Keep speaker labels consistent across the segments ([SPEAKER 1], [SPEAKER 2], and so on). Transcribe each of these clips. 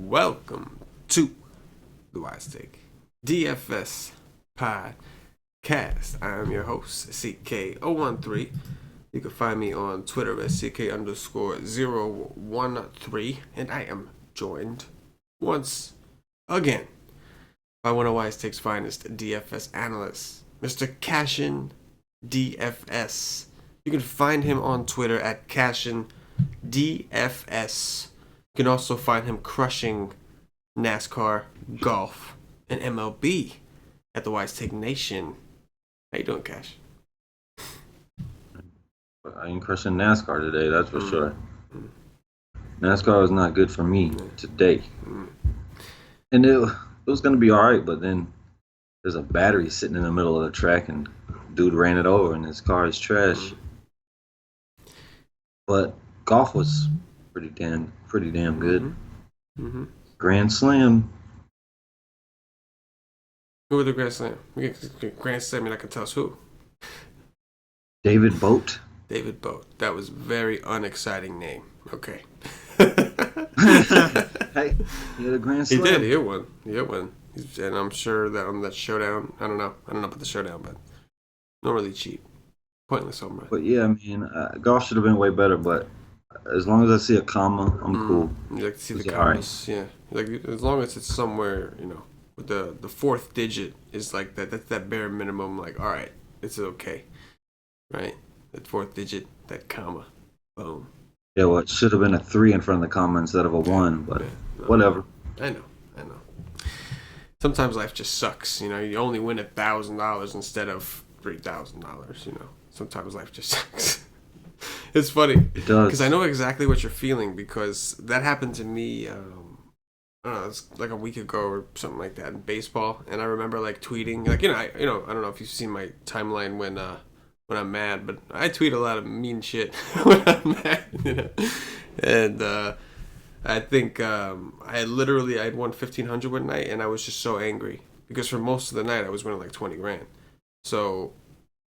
[SPEAKER 1] welcome to the Wise Take DFS podcast. I am your host, CK013. You can find me on Twitter at CK_013, and I am joined once again by one of Wise Take's finest DFS analysts, Mr. CashinDFS. You can find him on Twitter at CashinDFS. You can also find him crushing NASCAR, golf, and MLB at the Wise Take Nation. How you doing, Cash?
[SPEAKER 2] I ain't crushing NASCAR today, that's for sure. NASCAR was not good for me today. And it was going to be all right, but then there's a battery sitting in the middle of the track, and dude ran it over, and his car is trash. But golf was pretty damn good. Grand Slam.
[SPEAKER 1] Who were the Grand Slam? Grand Slam, you're not going to tell us who.
[SPEAKER 2] David Boat.
[SPEAKER 1] David Boat. That was a very unexciting name. Okay.
[SPEAKER 2] Hey, he had a Grand Slam.
[SPEAKER 1] He did. He hit one. And I'm sure that on that showdown, I don't know about the showdown, but normally cheap. Pointless home run.
[SPEAKER 2] But yeah, I mean, golf should have been way better, but as long as I see a comma, I'm cool.
[SPEAKER 1] You like to see the commas, right. Yeah. Like, as long as it's somewhere, with the fourth digit is like that's that bare minimum, like, all right, it's okay. Right? That fourth digit, that comma. Boom.
[SPEAKER 2] Yeah, well, it should have been a 3 in front of the comma instead of a 1, but whatever.
[SPEAKER 1] I know. Sometimes life just sucks, You only win $1,000 instead of $3,000, Sometimes life just sucks. It's funny.
[SPEAKER 2] It does.
[SPEAKER 1] Because I know exactly what you're feeling, because that happened to me, I don't know, it's like a week ago or something like that in baseball. And I remember like tweeting, like, I don't know if you've seen my timeline when I'm mad, but I tweet a lot of mean shit when I'm mad, And I think I had won 1,500 one night, and I was just so angry because for most of the night I was winning like 20 grand. So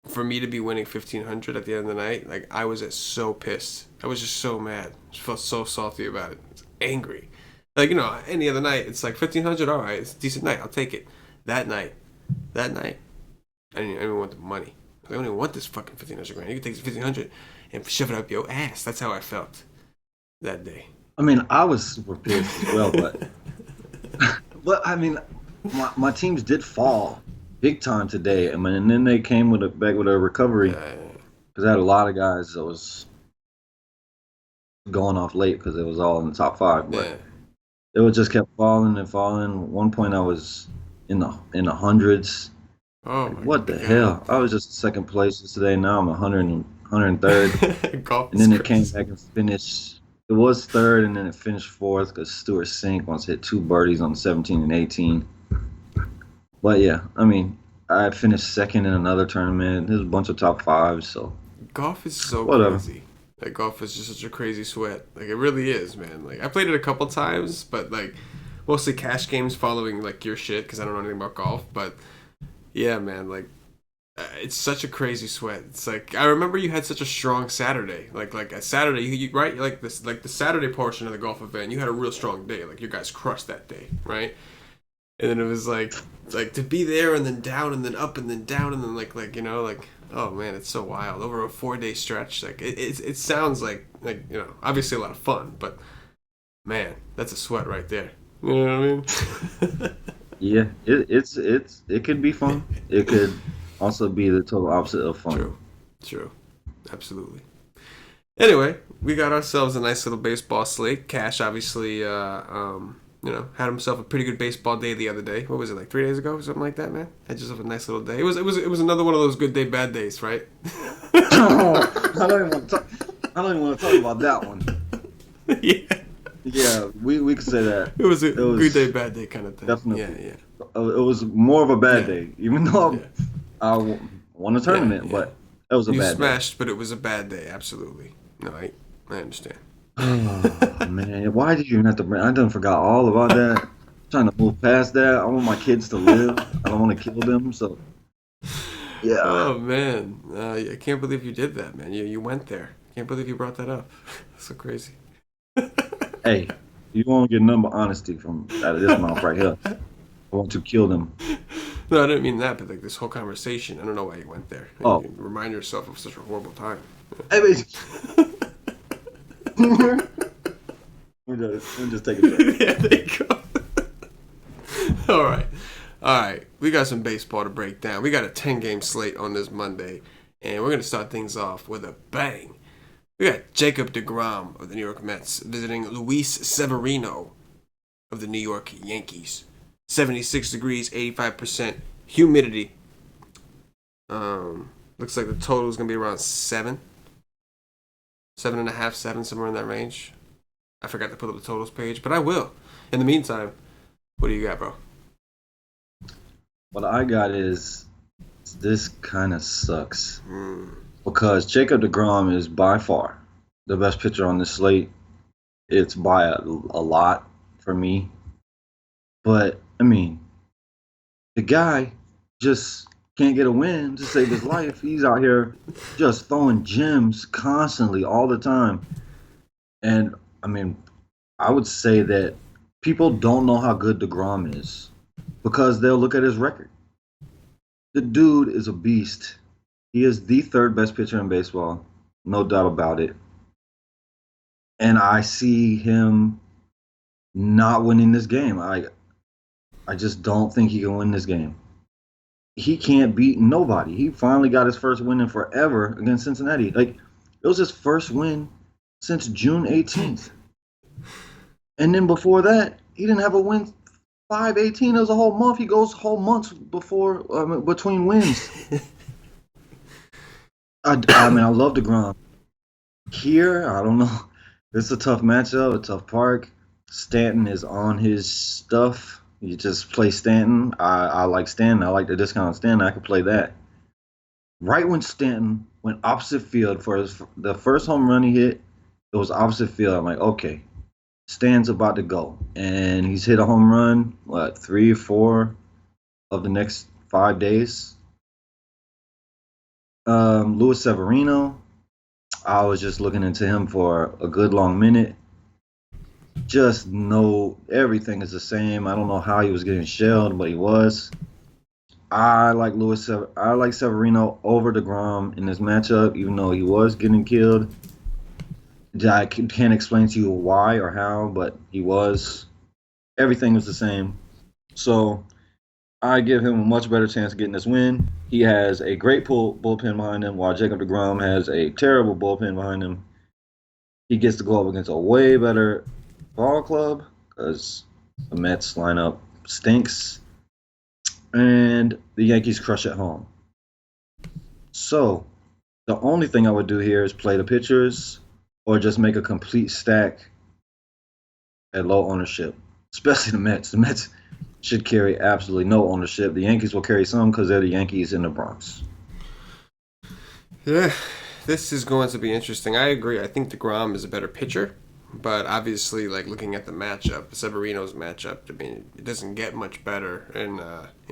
[SPEAKER 1] for me to be winning 1,500 at the end of the night, like, I was so pissed. I was just so mad. I felt so salty about it. I was angry. Like, any other night, it's like 1,500, all right, it's a decent night, I'll take it. That night, I didn't even want the money. I don't even want this fucking 1,500 grand. You can take this 1,500 and shove it up your ass. That's how I felt that day.
[SPEAKER 2] I mean, I was super pissed as well, but I mean, my teams did fall big time today. I mean, and then they came back with a recovery because I had a lot of guys that was going off late because it was all in the top 5, but it was just kept falling and falling. At one point, I was in the hundreds.
[SPEAKER 1] Oh,
[SPEAKER 2] what the hell? I was just second place today. Now I'm 103rd. And then it came back and finished. It was third, and then it finished fourth because Stuart Sink once hit 2 birdies on 17 and 18. But yeah, I mean, I finished second in another tournament. There's a bunch of top 5s, so
[SPEAKER 1] golf is so
[SPEAKER 2] whatever.
[SPEAKER 1] Crazy. Like, golf is just such a crazy sweat. Like, it really is, man. Like, I played it a couple times, but like mostly cash games following like your shit because I don't know anything about golf. But yeah, man, like, it's such a crazy sweat. It's like, I remember you had such a strong Saturday. Like a Saturday, you right? Like this, like the Saturday portion of the golf event, you had a real strong day. Like, you guys crushed that day, right? And then it was like to be there and then down and then up and then down and then like oh man, it's so wild over a 4-day stretch. Like, it sounds like obviously a lot of fun, but man, that's a sweat right there. You know what I mean?
[SPEAKER 2] Yeah, it could be fun. It could also be the total opposite of fun.
[SPEAKER 1] True, absolutely. Anyway, we got ourselves a nice little baseball slate. Cash obviously, had himself a pretty good baseball day the other day. What was it, like 3 days ago or something like that, man? Had yourself a nice little day. It was another one of those good day, bad days, right?
[SPEAKER 2] I don't even want to talk about that one. Yeah, we could say that.
[SPEAKER 1] It was a good day, bad day kind of thing.
[SPEAKER 2] Definitely.
[SPEAKER 1] Yeah.
[SPEAKER 2] It was more of a bad day, even though I won a tournament, but it was a bad day. You
[SPEAKER 1] smashed, but it was a bad day, absolutely. No, I understand.
[SPEAKER 2] Oh, man, why did you have to bring... I done forgot all about that. I'm trying to move past that. I want my kids to live. I don't want to kill them, so... Yeah.
[SPEAKER 1] Oh, man. I can't believe you did that, man. You went there. Can't believe you brought that up. That's so crazy.
[SPEAKER 2] Hey, You won't get none but honesty from out of this mouth right here. I want to kill them.
[SPEAKER 1] No, I didn't mean that, but like this whole conversation, I don't know why you went there.
[SPEAKER 2] Oh,
[SPEAKER 1] You remind yourself of such a horrible time.
[SPEAKER 2] I mean, we're just taking a break.
[SPEAKER 1] Yeah, there you go. All right. All right. We got some baseball to break down. We got a 10-game slate on this Monday, and we're going to start things off with a bang. We got Jacob Degrom of the New York Mets visiting Luis Severino of the New York Yankees. 76 degrees, 85% humidity. Looks like the total is going to be around 7. 7.5, 7, somewhere in that range. I forgot to put up the totals page, but I will. In the meantime, what do you got, bro?
[SPEAKER 2] What I got is this kind of sucks because Jacob Degrom is by far the best pitcher on this slate. It's by a lot for me. But, I mean, the guy just can't get a win to save his life. He's out here just throwing gems constantly all the time. And, I mean, I would say that people don't know how good DeGrom is because they'll look at his record. The dude is a beast. He is the third best pitcher in baseball, no doubt about it. And I see him not winning this game. I just don't think he can win this game. He can't beat nobody. He finally got his first win in forever against Cincinnati. Like, it was his first win since June 18th. And then before that, he didn't have a win 5/18. It was a whole month. He goes whole months between wins. I mean, I love DeGrom. Here, I don't know. It's a tough matchup, a tough park. Stanton is on his stuff. You just play Stanton. I like Stanton. I like the discount on Stanton. I could play that. Right when Stanton went opposite field for the first home run he hit, it was opposite field. I'm like, okay, Stan's about to go. And he's hit a home run, 3 or 4 of the next 5 days. Luis Severino, I was just looking into him for a good long minute. Just know everything is the same. I don't know how he was getting shelled, but he was. I like Severino over DeGrom in this matchup, even though he was getting killed. I can't explain to you why or how, but he was. Everything was the same. So I give him a much better chance of getting this win. He has a great bullpen behind him, while Jacob Degrom has a terrible bullpen behind him. He gets to go up against a way better ball club because the Mets lineup stinks. And the Yankees crush at home. So the only thing I would do here is play the pitchers or just make a complete stack at low ownership, especially the Mets. The Mets should carry absolutely no ownership. The Yankees will carry some because they're the Yankees in the Bronx.
[SPEAKER 1] Yeah, this is going to be interesting. I agree. I think DeGrom is a better pitcher, but obviously, like looking at the matchup, Severino's matchup, I mean, it doesn't get much better. And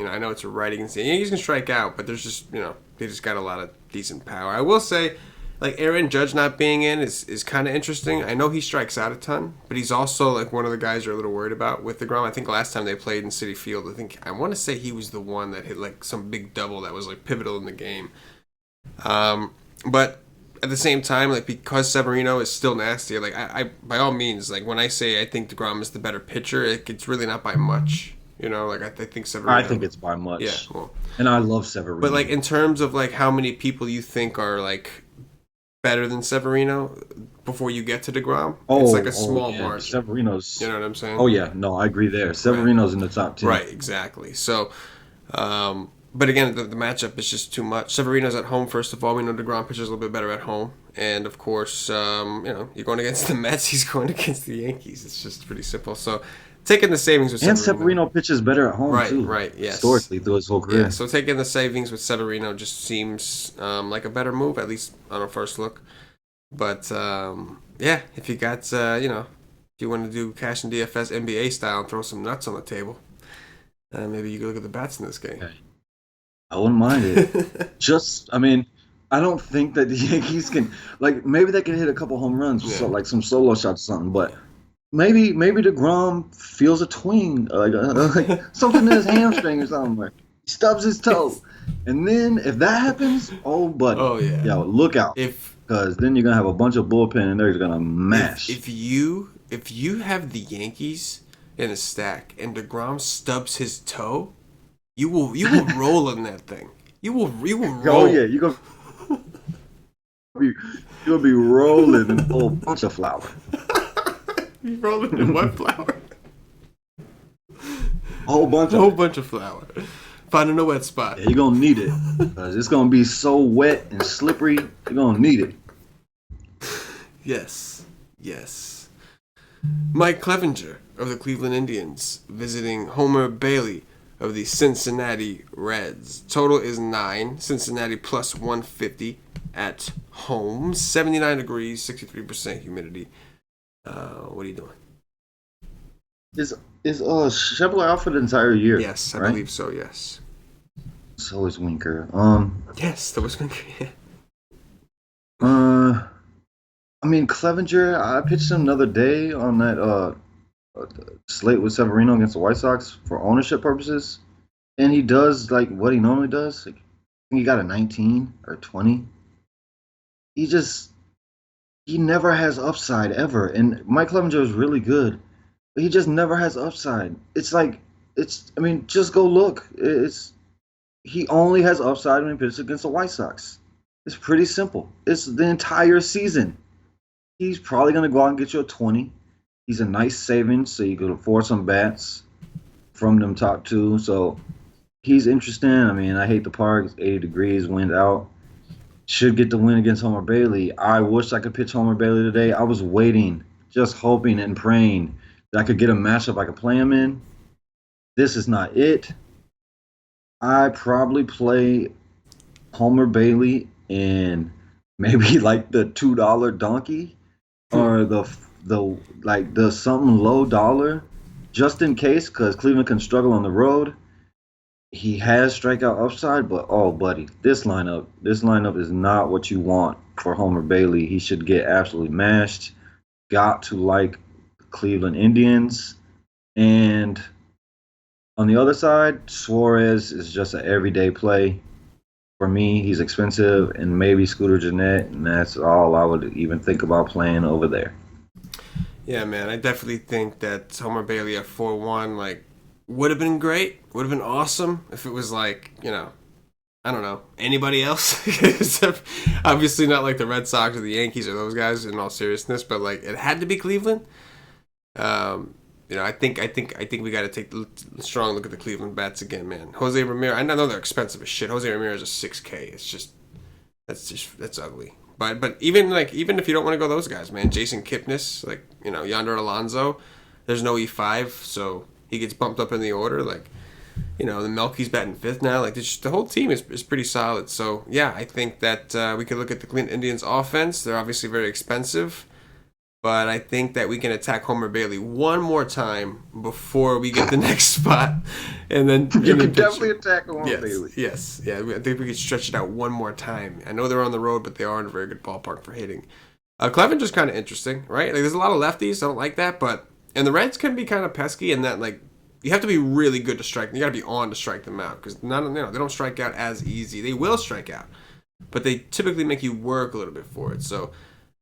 [SPEAKER 1] I know it's a right against the Yankees can strike out, but there's just they just got a lot of decent power. I will say, like Aaron Judge not being in is kind of interesting. I know he strikes out a ton, but he's also like one of the guys you're a little worried about with DeGrom. I think last time they played in Citi Field, I want to say he was the one that hit like some big double that was like pivotal in the game. But at the same time, like because Severino is still nasty, like I by all means, like when I say I think DeGrom is the better pitcher, it's really not by much. Like I think Severino.
[SPEAKER 2] I think it's by much.
[SPEAKER 1] Yeah, well,
[SPEAKER 2] and I love Severino.
[SPEAKER 1] But like in terms of like how many people you think are like better than Severino before you get to DeGrom, it's like a small margin.
[SPEAKER 2] Severino's.
[SPEAKER 1] You know what I'm saying?
[SPEAKER 2] Oh yeah, no, I agree there. Severino's in the top 10.
[SPEAKER 1] Right, exactly. So, but again, the matchup is just too much. Severino's at home, first of all. We know DeGrom pitches a little bit better at home. And, of course, you're going against the Mets. He's going against the Yankees. It's just pretty simple. So, taking the savings with
[SPEAKER 2] and
[SPEAKER 1] Severino
[SPEAKER 2] pitches better at home, too.
[SPEAKER 1] Right, yes.
[SPEAKER 2] Historically, through his whole career.
[SPEAKER 1] Yeah, so taking the savings with Severino just seems like a better move, at least on a first look. But, if you got, if you want to do CashinDFS NBA style and throw some nuts on the table, maybe you can look at the bats in this game.
[SPEAKER 2] Okay. I wouldn't mind it. I don't think that the Yankees can, maybe they can hit a couple home runs, so, like some solo shots or something, but maybe Degrom feels a twing, like something in his hamstring or something. Like he stubs his toe, and then if that happens, oh buddy,
[SPEAKER 1] Oh yeah.
[SPEAKER 2] yo, look out,
[SPEAKER 1] If
[SPEAKER 2] because then you're gonna have a bunch of bullpen and they're gonna mash.
[SPEAKER 1] if you have the Yankees in a stack and DeGrom stubs his toe, you will roll in that thing. You will roll.
[SPEAKER 2] Oh yeah, be you're gonna be rolling in a whole bunch of flour.
[SPEAKER 1] You rolling in what flour?
[SPEAKER 2] A whole bunch
[SPEAKER 1] A
[SPEAKER 2] of
[SPEAKER 1] whole
[SPEAKER 2] it.
[SPEAKER 1] bunch of flour. Finding a wet spot.
[SPEAKER 2] Yeah, you're gonna need it. Cause it's gonna be so wet and slippery, you're gonna need it.
[SPEAKER 1] Yes. Yes. Mike Clevenger of the Cleveland Indians visiting Homer Bailey of the Cincinnati Reds. Total is 9. Cincinnati plus 150 at home. 79 degrees, 63% humidity. What are you doing?
[SPEAKER 2] Is Chevrolet out for the entire year?
[SPEAKER 1] Yes, I
[SPEAKER 2] right?
[SPEAKER 1] believe so, yes.
[SPEAKER 2] So is Winker.
[SPEAKER 1] Yes, that was going to be
[SPEAKER 2] I mean Clevenger. I pitched him another day on that slate with Severino against the White Sox for ownership purposes, and he does like what he normally does. Like, I think he got a 19 or 20. He never has upside ever, and Mike Clevenger is really good, but he just never has upside. It's like I mean, just go look. He only has upside when he pitches against the White Sox. It's pretty simple. It's the entire season. He's probably going to go out and get you a 20. He's a nice savings, so you could afford some bats from them top two. So he's interesting. I mean, I hate the park. It's 80 degrees, wind out. Should get the win against Homer Bailey. I wish I could pitch Homer Bailey today. I was waiting, just hoping and praying that I could get a matchup I could play him in. This is not it. I probably play Homer Bailey in maybe like the $2 donkey or the something low dollar just in case because Cleveland can struggle on the road. He has strikeout upside, but oh buddy, this lineup is not what you want for Homer Bailey. He should get absolutely mashed. Got to like Cleveland Indians. And on the other side, Suarez is just an everyday play. For me, he's expensive, and maybe Scooter Gennett, and that's all I would even think about playing over there.
[SPEAKER 1] Yeah, man, I definitely think that Homer Bailey at 4-1, like, would have been great. Would have been awesome if it was like, I don't know, anybody else. Obviously not like the Red Sox or the Yankees or those guys in all seriousness, but like it had to be Cleveland. I think we got to take a strong look at the Cleveland bats again, man. Jose Ramirez, I know they're expensive as shit. Jose Ramirez is 6K. It's just that's ugly. But even if you don't want to go those guys, man, Jason Kipnis, like Yonder Alonso, there's no E5, so he gets bumped up in the order. Like the Melky's batting 5th now. Like the whole team is pretty solid. So yeah, I think that we could look at the Cleveland Indians offense. They're obviously very expensive. But I think that we can attack Homer Bailey one more time before we get the next spot, and then
[SPEAKER 2] you can definitely attack Homer Bailey.
[SPEAKER 1] Yes, yeah. I think we could stretch it out one more time. I know they're on the road, but they are in a very good ballpark for hitting. Clevenger's kind of interesting, right? Like, there's a lot of lefties. I don't like that, and the Reds can be kind of pesky in that, like, you have to be really good to strike. You got to be on to strike them out because they don't strike out as easy. They will strike out, but they typically make you work a little bit for it. So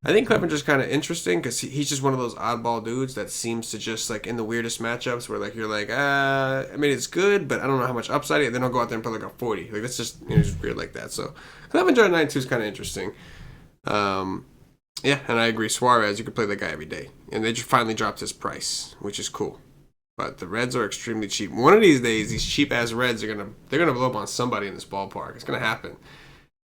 [SPEAKER 1] I think Clevenger's kind of interesting because he's just one of those oddball dudes that seems to just, like, in the weirdest matchups where, like, you're like, I mean, it's good, but I don't know how much upside it is. Then I'll go out there and put, like, a 40. Like, that's just, just weird like that. So Clevenger at 9-2 is kind of interesting. Yeah, and I agree. Suarez, you could play that guy every day. And they just finally dropped his price, which is cool. But the Reds are extremely cheap. One of these days, these cheap-ass Reds they're gonna blow up on somebody in this ballpark. It's going to happen.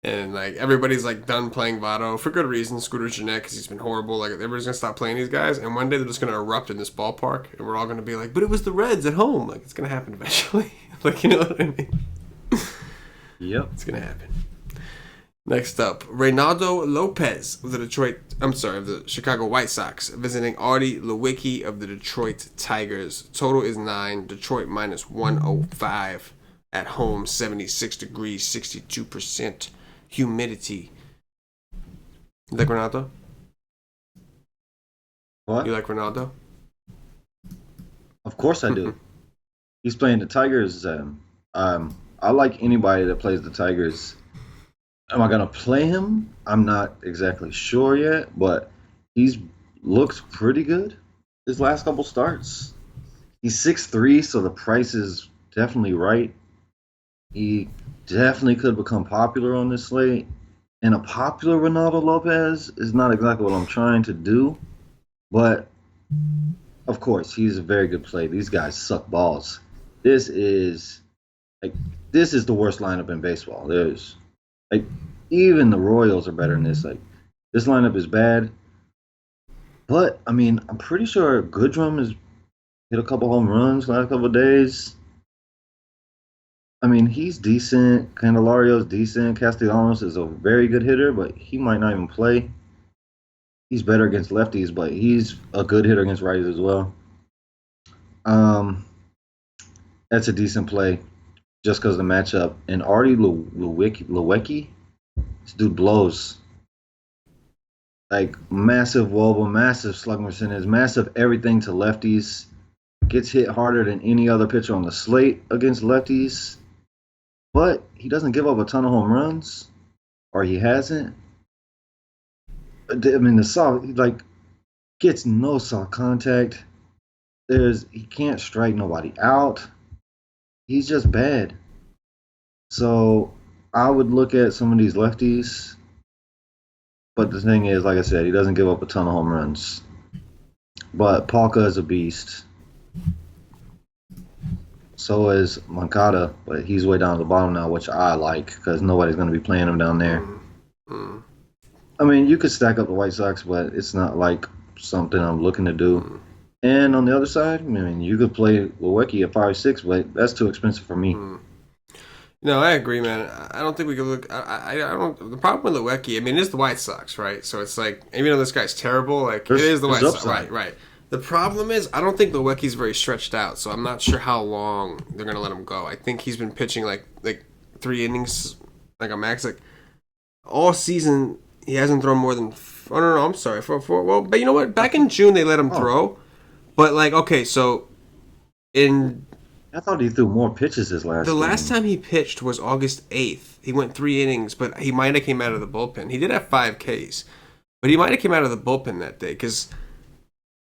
[SPEAKER 1] And, like, everybody's, like, done playing Votto for good reason. Scooter Gennett, because he's been horrible. Like, everybody's going to stop playing these guys. And one day they're just going to erupt in this ballpark. And we're all going to be like, but it was the Reds at home. Like, it's going to happen eventually. Like, you know what I mean?
[SPEAKER 2] Yep.
[SPEAKER 1] It's going to happen. Next up, Reynaldo Lopez of the Chicago White Sox, visiting Artie Lewicki of the Detroit Tigers. Total is 9. Detroit minus 105 at home, 76 degrees, 62% humidity. You like Ronaldo?
[SPEAKER 2] What?
[SPEAKER 1] You like Ronaldo?
[SPEAKER 2] Of course I do. He's playing the Tigers. I like anybody that plays the Tigers. Am I gonna play him? I'm not exactly sure yet, but he's looked pretty good his last couple starts. He's 6'3", so the price is definitely right. He definitely could become popular on this slate. And a popular Ronaldo Lopez is not exactly what I'm trying to do, but of course he's a very good play. These guys suck balls. This is like this is the worst lineup in baseball. There's like even the Royals are better than this. Like this lineup is bad, but I mean I'm pretty sure Goodrum has hit a couple home runs last couple of days. I mean he's decent. Candelario's decent. Castellanos is a very good hitter, but he might not even play. He's better against lefties, but he's a good hitter against righties as well. Um, that's a decent play just because of the matchup. And Artie Lewicki, this dude blows. Like massive wobble, massive slug percentage, massive everything to lefties. Gets hit harder than any other pitcher on the slate against lefties. But he doesn't give up a ton of home runs, or he hasn't. I mean, the soft like gets no soft contact. He can't strike nobody out. He's just bad. So I would look at some of these lefties, but the thing is, like I said, he doesn't give up a ton of home runs. But Palka is a beast. So is Moncada, but he's way down at the bottom now, which I like because nobody's going to be playing him down there.
[SPEAKER 1] Mm-hmm.
[SPEAKER 2] I mean, you could stack up the White Sox, but it's not like something I'm looking to do. Mm-hmm. And on the other side, I mean, you could play Lewicki at 5-6, but that's too expensive for me.
[SPEAKER 1] Mm-hmm. No, I agree, man. I don't think we could look. I don't. The problem with Lewicki, I mean, it is the White Sox, right? So it's like, even though this guy's terrible, like it is the White Sox, right? The problem is, I don't think Lewicki's very stretched out, so I'm not sure how long they're gonna let him go. I think he's been pitching like 3 innings, like a max, like all season. He hasn't thrown more than. Oh no, I'm sorry. Well, but you know what? Back in June they let him throw, but like okay, so in.
[SPEAKER 2] I thought he threw more pitches his last game.
[SPEAKER 1] The last time he pitched was August 8th. He went 3 innings, but he might have came out of the bullpen. He did have 5 Ks, but he might have came out of the bullpen that day because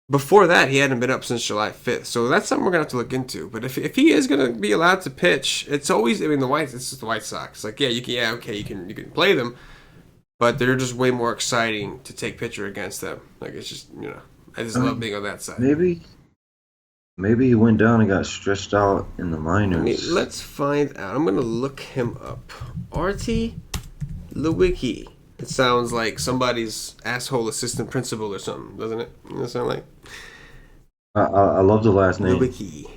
[SPEAKER 1] before that he hadn't been up since July 5th. So that's something we're gonna have to look into. But if he is gonna be allowed to pitch, it's always it's just the White Sox. Like you can play them, but they're just way more exciting to take pitcher against them. Like it's just I just love being on that side.
[SPEAKER 2] Maybe he went down and got stretched out in the minors.
[SPEAKER 1] Let's find out. I'm going to look him up. Artie Lewicki. It sounds like somebody's asshole assistant principal or something, doesn't it? Doesn't it sound like?
[SPEAKER 2] I love the last name.
[SPEAKER 1] Lewicki.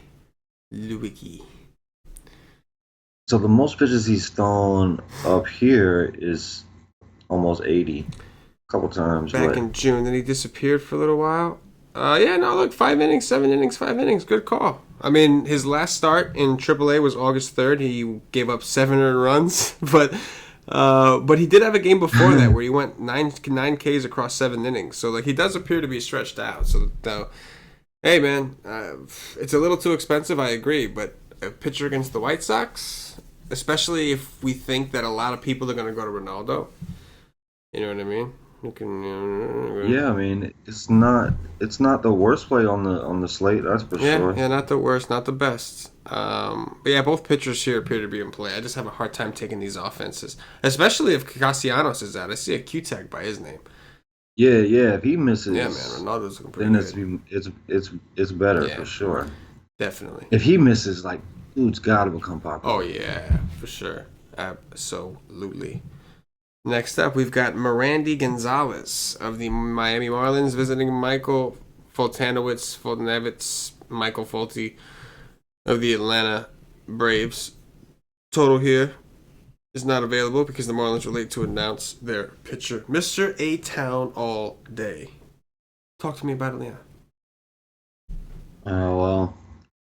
[SPEAKER 2] So the most pitches he's thrown up here is almost 80. A couple times.
[SPEAKER 1] Back in June. Then he disappeared for a little while. Look, 5 innings, 7 innings, 5 innings. Good call. I mean, his last start in AAA was August 3rd. He gave up 7 runs, but he did have a game before that where he went 9 Ks across 7 innings. So, like, he does appear to be stretched out. So, hey, man, it's a little too expensive, I agree, but a pitcher against the White Sox, especially if we think that a lot of people are going to go to Ronaldo, you know what I mean?
[SPEAKER 2] Yeah, I mean it's not the worst play on the slate, that's for sure.
[SPEAKER 1] Yeah, not the worst, not the best. But yeah, both pitchers here appear to be in play. I just have a hard time taking these offenses, especially if Castellanos is out. I see a Q tag by his name.
[SPEAKER 2] Yeah. If he misses,
[SPEAKER 1] yeah, man, Ronaldo's looking pretty
[SPEAKER 2] good. It's better for sure.
[SPEAKER 1] Definitely.
[SPEAKER 2] If he misses, like dude's got to become popular.
[SPEAKER 1] Oh yeah, for sure, absolutely. Next up, we've got Merandy Gonzalez of the Miami Marlins visiting Michael Michael Folty of the Atlanta Braves. Total here is not available because the Marlins were late to announce their pitcher, Mr. A-Town all day. Talk to me about it, Leon.
[SPEAKER 2] Well,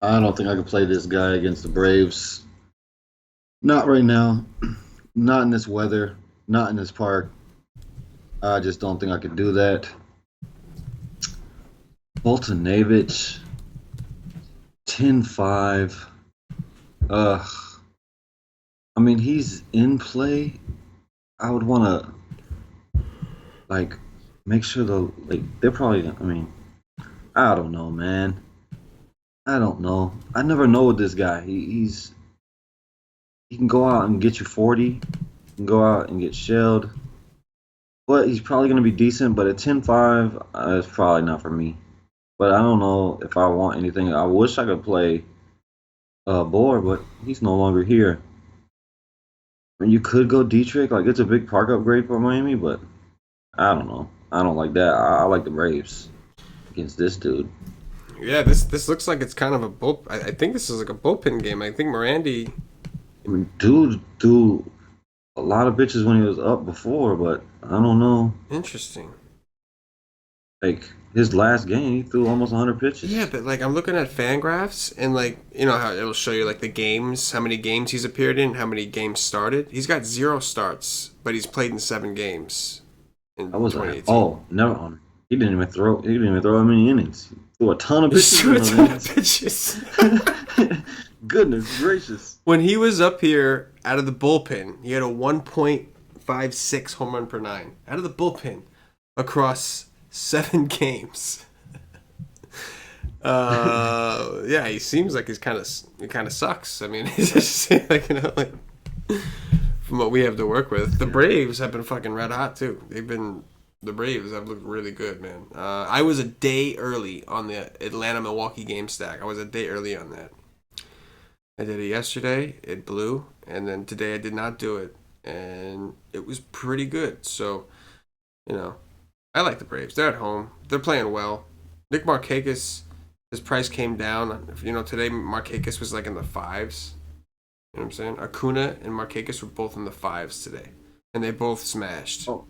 [SPEAKER 2] I don't think I can play this guy against the Braves. Not right now. Not in this weather. Not in this park. I just don't think I could do that. Boltonavich. 10-5. Ugh. I mean, he's in play. I would want to like make sure they're probably. I mean, I don't know, man. I don't know. I never know with this guy. He can go out and get you 40. He can go out and get shelled. But he's probably going to be decent. But at 10-5, it's probably not for me. But I don't know if I want anything. I wish I could play Bohr, but he's no longer here. I mean, you could go Dietrich. Like, it's a big park upgrade for Miami, but I don't know. I don't like that. I like the Braves against this dude.
[SPEAKER 1] Yeah, this looks like it's kind of a bull. I think this is like a bullpen game. I think Morandi.
[SPEAKER 2] I mean, dude threw a lot of pitches when he was up before, but I don't know.
[SPEAKER 1] Interesting.
[SPEAKER 2] Like, his last game, he threw almost 100 pitches.
[SPEAKER 1] Yeah, but like I'm looking at FanGraphs and like you know how it'll show you like the games, how many games he's appeared in, how many games started. He's got 0 starts, but he's played in 7 games. In
[SPEAKER 2] I was
[SPEAKER 1] 2018.
[SPEAKER 2] like, oh, never. He didn't even throw. He didn't even throw that many innings. He threw a ton of pitches. Goodness gracious!
[SPEAKER 1] When he was up here out of the bullpen, he had a 1.56 home run per 9 out of the bullpen across 7 games. Yeah, he seems like he kind of sucks. I mean, he's just like like from what we have to work with. The Braves have been fucking red hot too. The Braves have looked really good, man. I was a day early on the Atlanta-Milwaukee game stack. I was a day early on that. I did it yesterday. It blew. And then today I did not do it. And it was pretty good. So, I like the Braves. They're at home. They're playing well. Nick Markakis, his price came down. Today Markakis was like in the 5s. You know what I'm saying? Acuna and Markakis were both in the 5s today. And they both smashed.
[SPEAKER 2] Oh.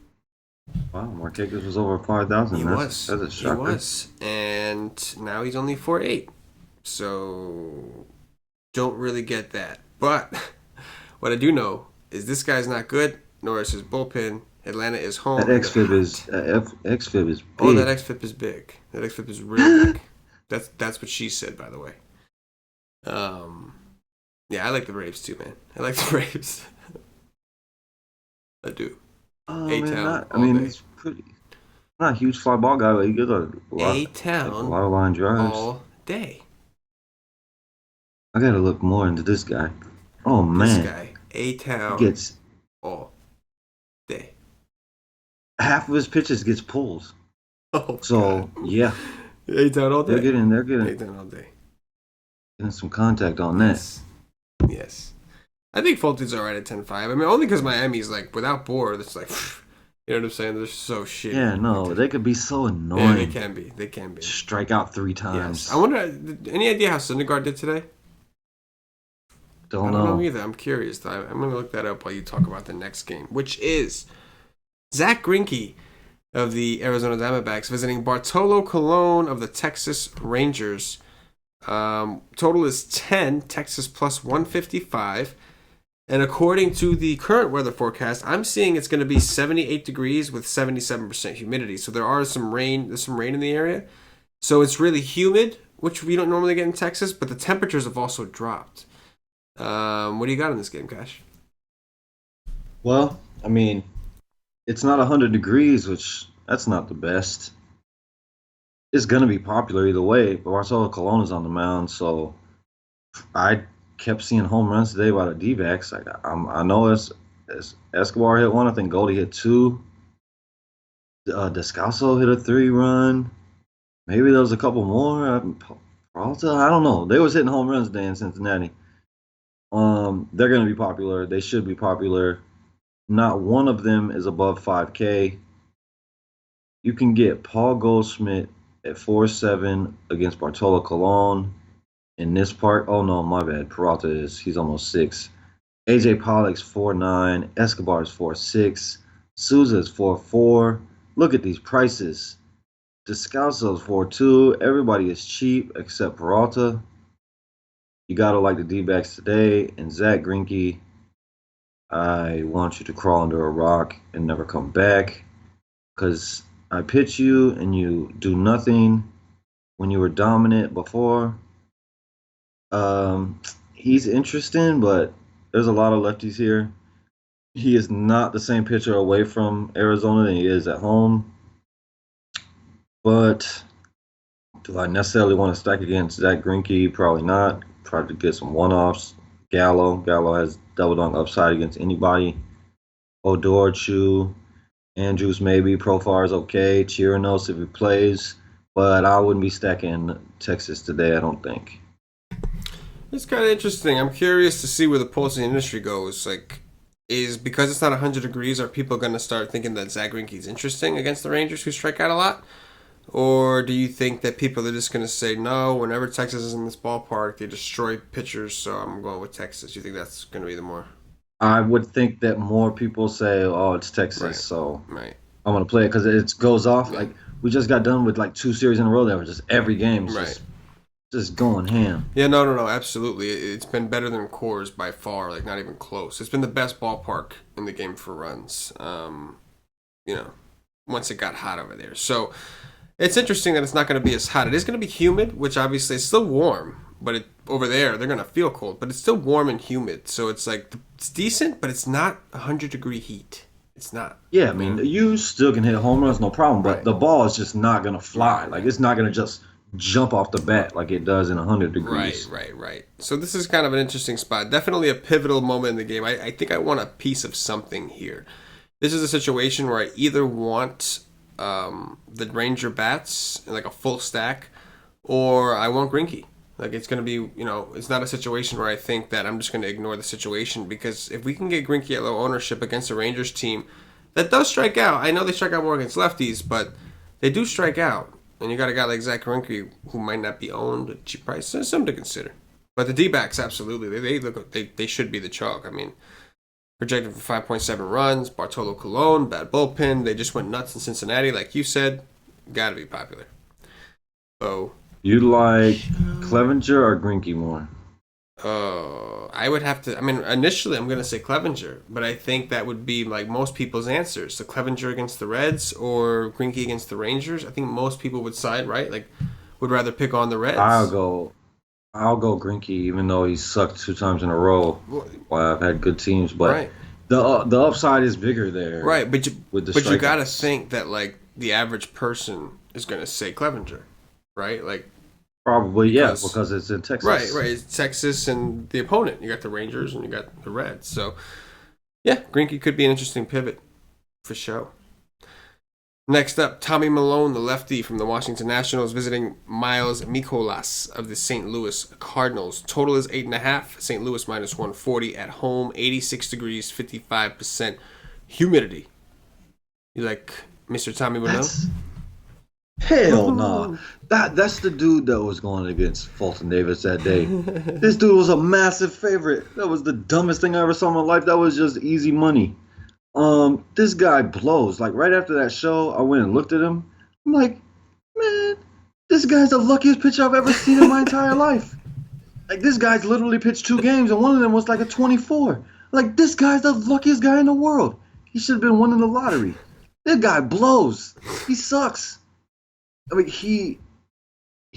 [SPEAKER 2] Wow, Markakis was over 5,000. That's a shocker.
[SPEAKER 1] He was. And now he's only 4.8. So, don't really get that. But what I do know is this guy's not good, nor is his bullpen. Atlanta is home.
[SPEAKER 2] That XFIP is big.
[SPEAKER 1] Oh, that XFIP is big. That XFIP is really big. That's what she said, by the way. Yeah, I like the Braves too, man. I like the Braves. I do.
[SPEAKER 2] He's pretty. Not a huge fly ball guy, but he gets a lot of line drives
[SPEAKER 1] all day.
[SPEAKER 2] I gotta look more into this guy. Oh man,
[SPEAKER 1] this guy A-Town
[SPEAKER 2] gets
[SPEAKER 1] all day.
[SPEAKER 2] Half of his pitches gets pulls.
[SPEAKER 1] Oh,
[SPEAKER 2] so
[SPEAKER 1] God.
[SPEAKER 2] Yeah,
[SPEAKER 1] A-Town all day.
[SPEAKER 2] They're getting
[SPEAKER 1] A-Town all day.
[SPEAKER 2] Getting some contact on
[SPEAKER 1] Yes. I think Fulton's alright at 10-5. I mean, only because Miami's like without Bohr. It's like, you know what I'm saying? They're so shitty.
[SPEAKER 2] Yeah, no, they could be so annoying.
[SPEAKER 1] Yeah, they can be.
[SPEAKER 2] Strike out 3 times.
[SPEAKER 1] Yes. I wonder. Any idea how Syndergaard did today?
[SPEAKER 2] I
[SPEAKER 1] don't know either. I'm curious. I'm going to look that up while you talk about the next game, which is Zach Greinke of the Arizona Diamondbacks visiting Bartolo Colon of the Texas Rangers. Total is 10, Texas plus 155. And according to the current weather forecast, I'm seeing it's going to be 78 degrees with 77% humidity. So there's some rain in the area. So it's really humid, which we don't normally get in Texas, but the temperatures have also dropped. What do you got in this game, Cash?
[SPEAKER 2] Well, I mean, it's not 100 degrees, which that's not the best. It's going to be popular either way, but Bartolo Colon is on the mound, so I kept seeing home runs today by the D-backs. I know as Escobar hit 1, I think Goldie hit 2. Descalso hit a 3-run. Maybe there was a couple more. Peralta, I don't know. They was hitting home runs today in Cincinnati. They're going to be popular. They should be popular. Not one of them is above 5K. You can get Paul Goldschmidt at 4.7 against Bartolo Colon in this part. Oh, no, my bad. Peralta he's almost 6. AJ Pollock's 4.9. Escobar's 4.6. Souza's 4.4. Look at these prices. Descalso's 4.2. Everybody is cheap except Peralta. You got to like the D-backs today. And Zach Greinke, I want you to crawl under a rock and never come back. Because I pitch you and you do nothing when you were dominant before. He's interesting, but there's a lot of lefties here. He is not the same pitcher away from Arizona than he is at home. But do I necessarily want to stack against Zach Greinke? Probably not. Try to get some one-offs. Gallo has double dunk upside against anybody. Odor, Chu, Andrews maybe. Profar is okay. Chirinos if he plays. But I wouldn't be stacking Texas today, I don't think.
[SPEAKER 1] It's kind of interesting. I'm curious to see where the pulse in the industry goes. Like, is because it's not 100 degrees, are people going to start thinking that Zach Greinke's interesting against the Rangers who strike out a lot? Or do you think that people are just going to say, no, whenever Texas is in this ballpark, they destroy pitchers, so I'm going with Texas? You think that's going to be the more?
[SPEAKER 2] I would think that more people say, oh, it's Texas,
[SPEAKER 1] Right.
[SPEAKER 2] so
[SPEAKER 1] Right.
[SPEAKER 2] I'm going to play it because it goes off.
[SPEAKER 1] Yeah.
[SPEAKER 2] Like, we just got done with like 2 series in a row that were just every game
[SPEAKER 1] Right.
[SPEAKER 2] just going ham.
[SPEAKER 1] Yeah, no, absolutely. It's been better than Coors by far, like not even close. It's been the best ballpark in the game for runs, once it got hot over there. So it's interesting that it's not going to be as hot. It is going to be humid, which obviously is still warm, but over there, they're going to feel cold, but it's still warm and humid. So it's like, it's decent, but it's not 100-degree heat. It's not.
[SPEAKER 2] Yeah, I mean, you still can hit home runs, no problem, but
[SPEAKER 1] Right.
[SPEAKER 2] the ball is just not going to fly. Like, it's not going to just jump off the bat like it does in 100 degrees.
[SPEAKER 1] Right. So this is kind of an interesting spot. Definitely a pivotal moment in the game. I think I want a piece of something here. This is a situation where I either want the Ranger bats in like a full stack, or I want Greinke. Like it's going to be, it's not a situation where I think that I'm just going to ignore the situation, because if we can get Greinke at low ownership against a Rangers team that does strike out, I know they strike out more against lefties, but they do strike out. And you got a guy like Zach Greinke who might not be owned at cheap price. So something to consider. But the D-backs, absolutely. They should be the chalk. I mean, projected for 5.7 runs. Bartolo Colon, bad bullpen. They just went nuts in Cincinnati, like you said. Got to be popular. So
[SPEAKER 2] You like Clevenger or Greinke more?
[SPEAKER 1] I would have to. I mean, initially I'm going to say Clevenger, but I think that would be like most people's answers. So Clevenger against the Reds or Greinke against the Rangers. I think most people would side right. Like, would rather pick on the Reds.
[SPEAKER 2] I'll go Greinke, even though he sucked 2 times in a row. While I've had good teams, but
[SPEAKER 1] Right.
[SPEAKER 2] the upside is bigger there.
[SPEAKER 1] Right, but you got to
[SPEAKER 2] strikeouts.
[SPEAKER 1] think that like the average person is going to say Clevenger, right? Like
[SPEAKER 2] Probably, because it's in Texas.
[SPEAKER 1] right. It's Texas and the opponent. You got the Rangers and you got the Reds. So yeah, Greinke could be an interesting pivot for sure. Next up, Tommy Malone, the lefty from the Washington Nationals, visiting Miles Mikolas of the St. Louis Cardinals. Total is 8.5. St. Louis minus 140 at home. 86 degrees, 55% humidity. You like Mr. Tommy Malone?
[SPEAKER 2] Hell no. That's the dude that was going against Fulton Davis that day. This dude was a massive favorite. That was the dumbest thing I ever saw in my life. That was just easy money. This guy blows. Like right after that show, I went and looked at him. I'm like, man, this guy's the luckiest pitcher I've ever seen in my entire life. Like this guy's literally pitched 2 games, and one of them was like a 24. Like this guy's the luckiest guy in the world. He should have been winning the lottery. This guy blows. He sucks. I mean, he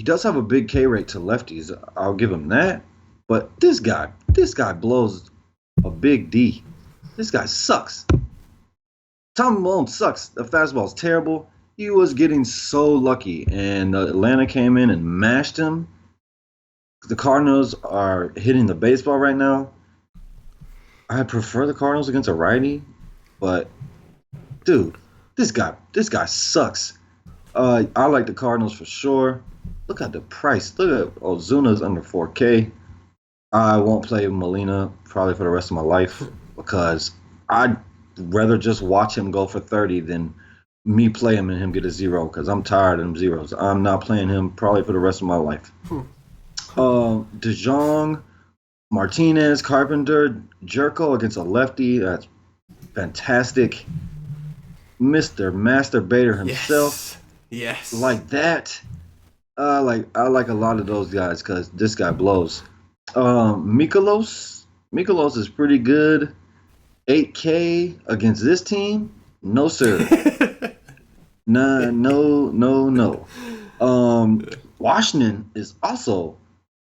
[SPEAKER 2] does have a big K rate to lefties. I'll give him that. But this guy blows a big D. This guy sucks. Tom Malone sucks. The fastball's terrible. He was getting so lucky, and Atlanta came in and mashed him. The Cardinals are hitting the baseball right now. I prefer the Cardinals against a righty, but dude, this guy sucks. I like the Cardinals for sure. Look at the price. Look at Ozuna's under 4K. I won't play Molina probably for the rest of my life because I'd rather just watch him go for 30 than me play him and him get a 0 because I'm tired of them zeros. I'm not playing him probably for the rest of my life. DeJong, Martinez, Carpenter, Jerko against a lefty. That's fantastic. Mr. Masturbator himself.
[SPEAKER 1] Yes.
[SPEAKER 2] Like that. I like a lot of those guys because this guy blows. Mikolas is pretty good. 8K against this team? No, sir. No. Washington is also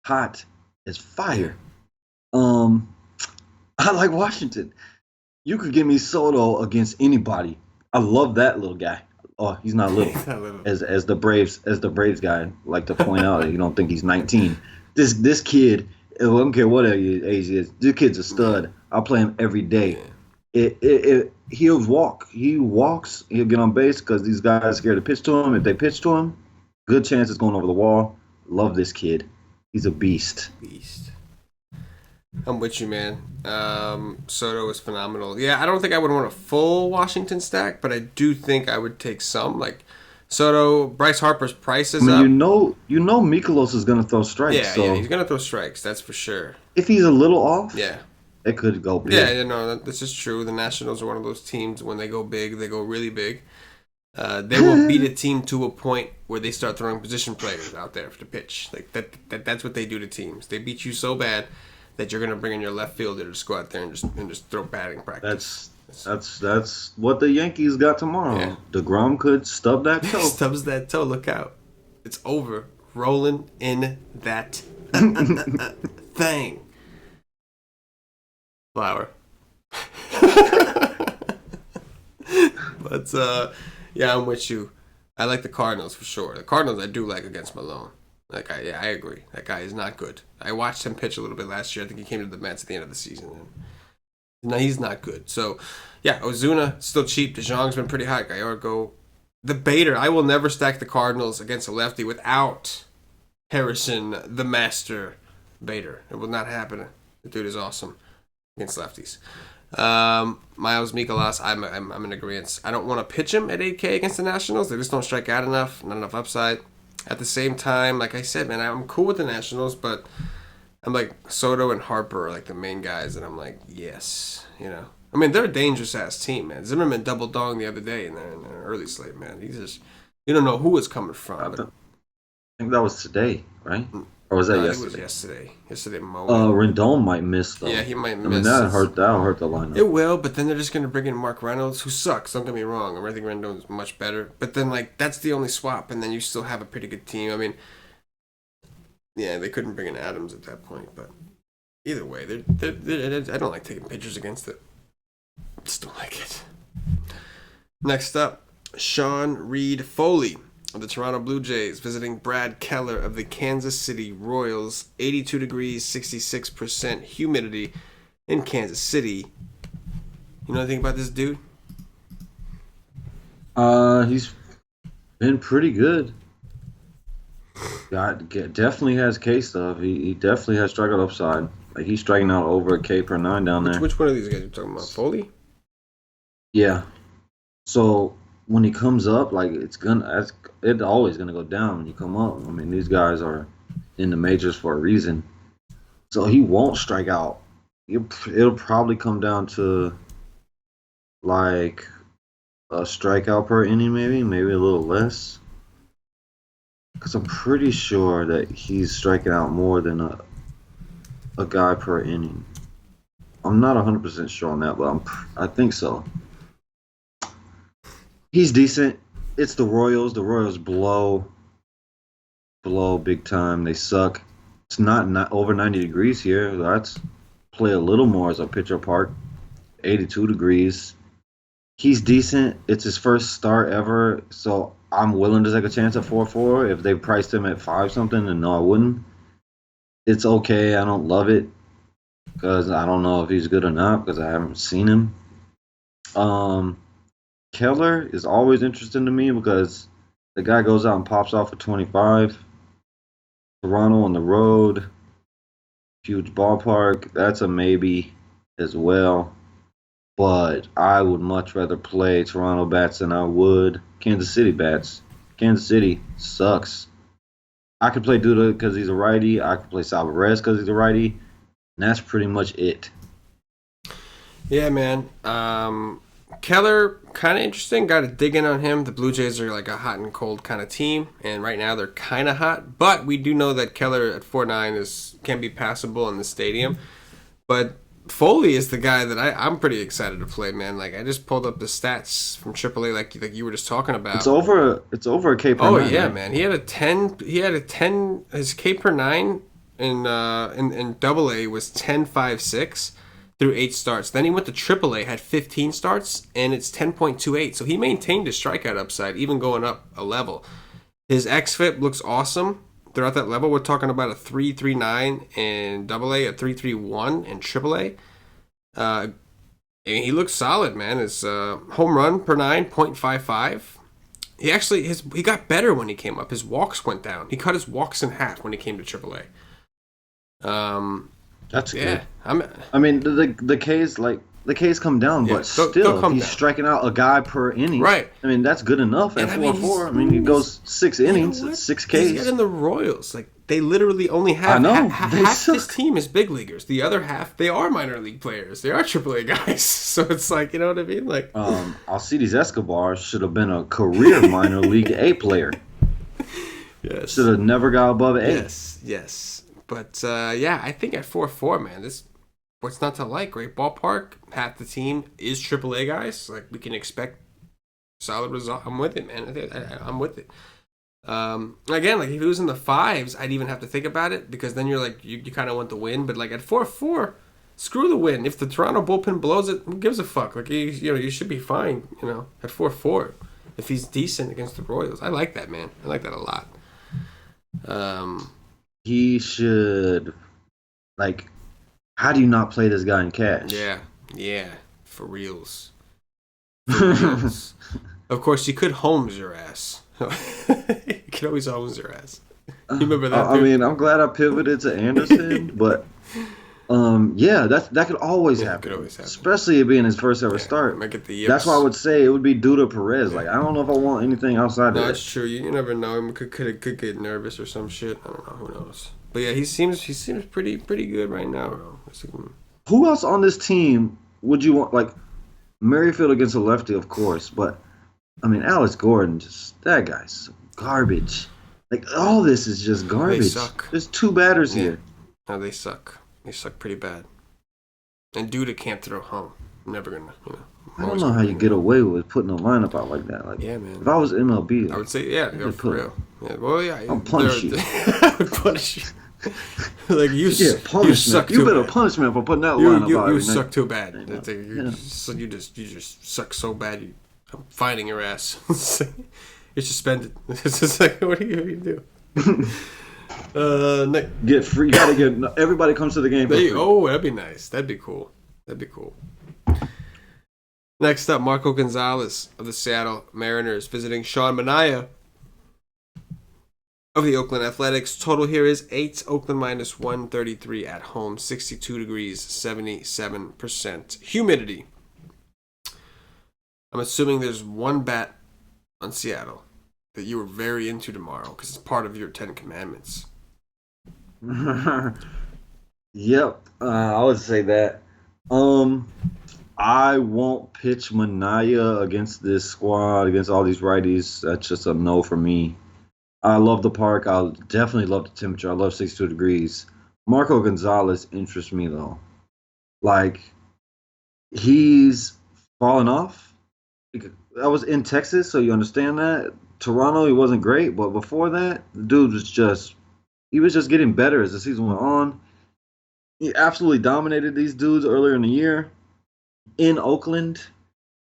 [SPEAKER 2] hot is fire. I like Washington. You could give me Soto against anybody. I love that little guy. Oh, he's not little.
[SPEAKER 1] He's not little.
[SPEAKER 2] As the Braves guy like to point out, you don't think he's 19. This kid, I don't care what age he is. This kid's a stud. I'll play him every day. He'll walk. He walks. He'll get on base because these guys are scared to pitch to him. If they pitch to him, good chance it's going over the wall. Love this kid. He's a beast.
[SPEAKER 1] I'm with you, man. Soto is phenomenal. Yeah, I don't think I would want a full Washington stack, but I do think I would take some. Like Soto, Bryce Harper's price is up.
[SPEAKER 2] You know Mikolas is going to throw strikes.
[SPEAKER 1] Yeah, he's going to throw strikes. That's for sure.
[SPEAKER 2] If he's a little off,
[SPEAKER 1] yeah,
[SPEAKER 2] it could go big.
[SPEAKER 1] Yeah, this is true. The Nationals are one of those teams, when they go big, they go really big. They will beat a team to a point where they start throwing position players out there to pitch. Like that's what they do to teams. They beat you so bad that you're gonna bring in your left fielder to just go out there and just throw batting practice.
[SPEAKER 2] That's what the Yankees got tomorrow. Yeah. Degrom could stub that toe.
[SPEAKER 1] Stubs that toe. Look out! It's over. Rolling in that thing. Flower. But yeah, I'm with you. I like the Cardinals for sure. The Cardinals I do like against Malone. Like I agree. That guy is not good. I watched him pitch a little bit last year. I think he came to the Mets at the end of the season. No, he's not good. So yeah, Ozuna still cheap. DeJong's been pretty high. Gallardo. The Bader. I will never stack the Cardinals against a lefty without Harrison, the master Bader. It will not happen. The dude is awesome against lefties. Miles Mikolas, I'm in agreement. I don't want to pitch him at 8K against the Nationals. They just don't strike out enough. Not enough upside. At the same time, like I said, man, I'm cool with the Nationals, but I'm like Soto and Harper are like the main guys, and I'm like, yes, you know. I mean, they're a dangerous ass team, man. Zimmerman double donged the other day in their early slate, man. You don't know who it's coming from.
[SPEAKER 2] I think that was today, right? Or was that yesterday?
[SPEAKER 1] It was yesterday. Yesterday
[SPEAKER 2] Rendon might miss though.
[SPEAKER 1] Yeah, he might miss.
[SPEAKER 2] I mean, that'll hurt the lineup.
[SPEAKER 1] It will, but then they're just gonna bring in Mark Reynolds, who sucks. Don't get me wrong. I think Rendon's much better. But then like that's the only swap, and then you still have a pretty good team. I mean, yeah, they couldn't bring in Adams at that point, but either way, I don't like taking pitchers against it. I just don't like it. Next up, Sean Reed Foley of the Toronto Blue Jays visiting Brad Keller of the Kansas City Royals. 82 degrees, 66% humidity in Kansas City. You know anything about this dude?
[SPEAKER 2] He's been pretty good. Definitely has K stuff. He definitely has strikeout upside. Like he's striking out over a K per 9 down there.
[SPEAKER 1] Which one of these guys are you talking about? Foley?
[SPEAKER 2] Yeah. So when he comes up, like it's always gonna go down when you come up. I mean, these guys are in the majors for a reason, so he won't strike out. It'll probably come down to like a strikeout per inning, maybe a little less. Because I'm pretty sure that he's striking out more than a guy per inning. I'm not 100% sure on that, but I think so. He's decent. It's the Royals. The Royals blow big time. They suck. It's not over 90 degrees here. Let's play a little more as a pitcher park. 82 degrees. He's decent. It's his first start ever, so I'm willing to take a chance at 4-4. If they priced him at 5 something, then no, I wouldn't. It's okay. I don't love it because I don't know if he's good or not because I haven't seen him. Keller is always interesting to me because the guy goes out and pops off for 25. Toronto on the road, huge ballpark. That's a maybe as well. But I would much rather play Toronto bats than I would Kansas City bats. Kansas City sucks. I could play Duda because he's a righty. I could play Salvarez because he's a righty. And that's pretty much it.
[SPEAKER 1] Yeah, man. Keller, kind of interesting. Got to dig in on him. The Blue Jays are like a hot and cold kind of team, and right now they're kind of hot. But we do know that Keller at 4.9 can be passable in the stadium. But Foley is the guy that I'm pretty excited to play, man. Like I just pulled up the stats from AAA, like you were just talking about.
[SPEAKER 2] It's over a K per 9.
[SPEAKER 1] Oh yeah, right? Man. He had a 10. His K per 9 in Double A was 10.56 through 8 starts. Then he went to Triple A, had 15 starts, and it's 10.28. So he maintained his strikeout upside, even going up a level. His xFIP looks awesome throughout that level. We're talking about a 3.39 in Double A, a 3.31 in Triple A. And he looks solid, man. His home run per 9, 0.55. He got better when he came up. His walks went down. He cut his walks in half when he came to Triple A.
[SPEAKER 2] That's
[SPEAKER 1] Yeah,
[SPEAKER 2] good. I mean, the K's come down, but still, he's striking out a guy per inning.
[SPEAKER 1] Right.
[SPEAKER 2] I mean, that's good enough at 4-4. I mean, he goes 6 innings, 6 Ks.
[SPEAKER 1] He's getting the Royals. Like, they literally only have half this team is big leaguers. The other half, they are minor league players. They are AAA guys. So it's like, you know what I mean? Like,
[SPEAKER 2] Alcides Escobar should have been a career minor league A player.
[SPEAKER 1] Yes.
[SPEAKER 2] Should have never got above A.
[SPEAKER 1] Yes. But, yeah, I think at 4-4, man, what's not to like? Great ballpark. Half the team is AAA guys. Like, we can expect solid result. I'm with it, man. I'm with it. Again, like, if it was in the 5s, I'd even have to think about it, because then you're like, you kind of want the win. But, like, at 4-4, screw the win. If the Toronto bullpen blows it, who gives a fuck? Like, you should be fine, at 4-4 if he's decent against the Royals. I like that, man. I like that a lot.
[SPEAKER 2] He should, like, how do you not play this guy in cash?
[SPEAKER 1] Yeah, for reals. Of course, you could Holmes your ass. You could always Holmes your ass. You remember that?
[SPEAKER 2] I mean, I'm glad I pivoted to Anderson, but yeah, that could always happen. Especially it being his first ever start. That's why I would say it would be due to Perez. Like, I don't know if I want anything outside of that.
[SPEAKER 1] No, that's true. You never know. He could get nervous or some shit. I don't know. Who knows? But yeah, he seems pretty good right now, bro.
[SPEAKER 2] Who else on this team would you want? Like, Merrifield against a lefty, of course, but I mean, Alex Gordon, that guy's garbage. Like, all this is just garbage.
[SPEAKER 1] They suck.
[SPEAKER 2] There's 2 batters here.
[SPEAKER 1] No, they suck. They suck pretty bad. And Duda can't throw home. Never gonna,
[SPEAKER 2] I don't know how you get away with putting a lineup out like that. Like,
[SPEAKER 1] yeah, man.
[SPEAKER 2] If I was MLB,
[SPEAKER 1] I would say, go for real. Yeah, well, yeah.
[SPEAKER 2] I'll punish you.
[SPEAKER 1] I would punish you. Like, you suck too
[SPEAKER 2] You better
[SPEAKER 1] bad.
[SPEAKER 2] punish me for putting that lineup out.
[SPEAKER 1] You suck too bad. You just suck so bad. I'm finding your ass. You're suspended. It's just like, what do you do? Nick.
[SPEAKER 2] Get free. You gotta get. Everybody comes to the game.
[SPEAKER 1] Oh, that'd be nice. That'd be cool. Next up, Marco Gonzalez of the Seattle Mariners visiting Sean Manaea of the Oakland Athletics. Total here is 8. Oakland minus 133 at home. 62 degrees, 77% humidity. I'm assuming there's one bet on Seattle that you were very into tomorrow because it's part of your 10 commandments.
[SPEAKER 2] Yep, I would say that. I won't pitch Manaea against this squad, against all these righties. That's just a no for me. I love the park. I definitely love the temperature. I love 62 degrees. Marco Gonzalez interests me, though. Like, he's fallen off. I was in Texas, so you understand that. Toronto, he wasn't great, but before that, the dude was just getting better as the season went on. He absolutely dominated these dudes earlier in the year. In Oakland,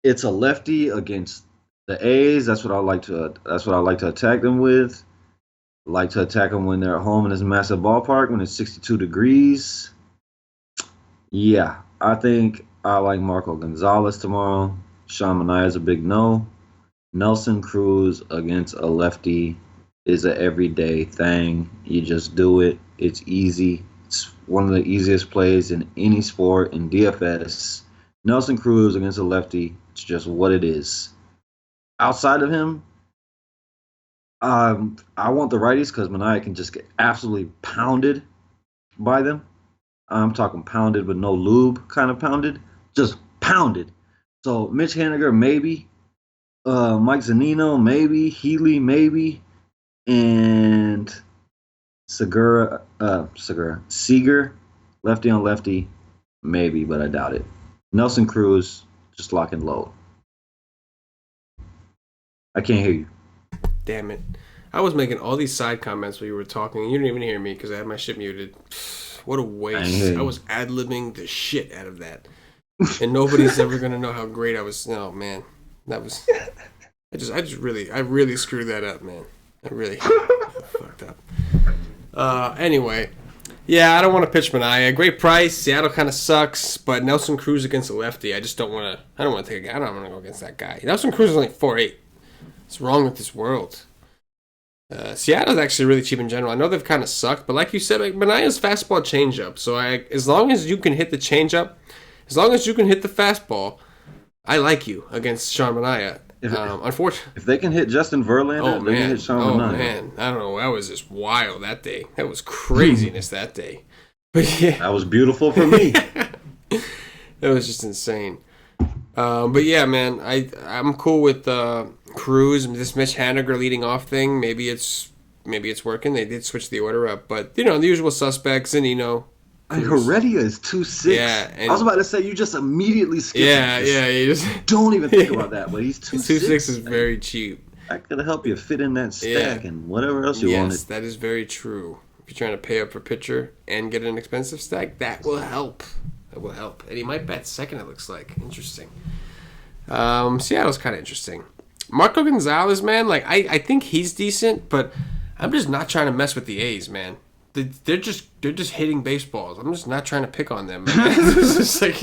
[SPEAKER 2] it's a lefty against the A's. That's what I like to attack them with. I like to attack them when they're at home in this massive ballpark when it's 62 degrees. Yeah, I think I like Marco Gonzalez tomorrow. Sean Manaea is a big no. Nelson Cruz against a lefty is an everyday thing. You just do it. It's easy. It's one of the easiest plays in any sport in DFS. Nelson Cruz against a lefty, it's just what it is. Outside of him, I want the righties because Manaea can just get absolutely pounded by them. I'm talking pounded with no lube kind of pounded. Just pounded. So Mitch Haniger, maybe. Mike Zunino, maybe. Healy, maybe. And Seager, lefty on lefty, maybe, but I doubt it. Nelson Cruz, just lock and load. I can't hear you.
[SPEAKER 1] Damn it. I was making all these side comments while you were talking, and you didn't even hear me because I had my shit muted. What a waste. I was ad-libbing the shit out of that. And nobody's ever going to know how great I was. No, man. That was... I really screwed that up, man. I really fucked up. Anyway... Yeah, I don't want to pitch Manaea. Great price. Seattle kind of sucks, but Nelson Cruz against a lefty. I just don't want to. I don't want to take a guy. I don't want to go against that guy. Nelson Cruz is only 4.8. What's wrong with this world? Seattle's actually really cheap in general. I know they've kind of sucked, but like you said, like, Manaea's fastball changeup. So as long as you can hit the changeup, as long as you can hit the fastball, I like you against Sean Manaea. Unfortunately,
[SPEAKER 2] if they can hit Justin Verlander, they can hit Sean Manaea.
[SPEAKER 1] Oh man, I don't know. That was just wild that day. That was craziness that day. But yeah,
[SPEAKER 2] that was beautiful for me.
[SPEAKER 1] That was just insane. But yeah, man, I'm cool with Cruz. This Mitch Haniger leading off thing. Maybe it's working. They did switch the order up, but the usual suspects. Zanino.
[SPEAKER 2] Heredia is 2.6.
[SPEAKER 1] Yeah,
[SPEAKER 2] I was about to say you just immediately skipped.
[SPEAKER 1] You just
[SPEAKER 2] don't even think about that. But he's 2.6.
[SPEAKER 1] 2.6 is very cheap.
[SPEAKER 2] I could help you fit in that stack and whatever else you wanted.
[SPEAKER 1] Yes, that is very true. If you're trying to pay up for pitcher and get an expensive stack, that will help. That will help. And he might bet second. It looks like interesting. Seattle's kind of interesting. Marco Gonzalez, man, like I think he's decent, but I'm just not trying to mess with the A's, man. They're just hitting baseballs. I'm just not trying to pick on them. It's just like,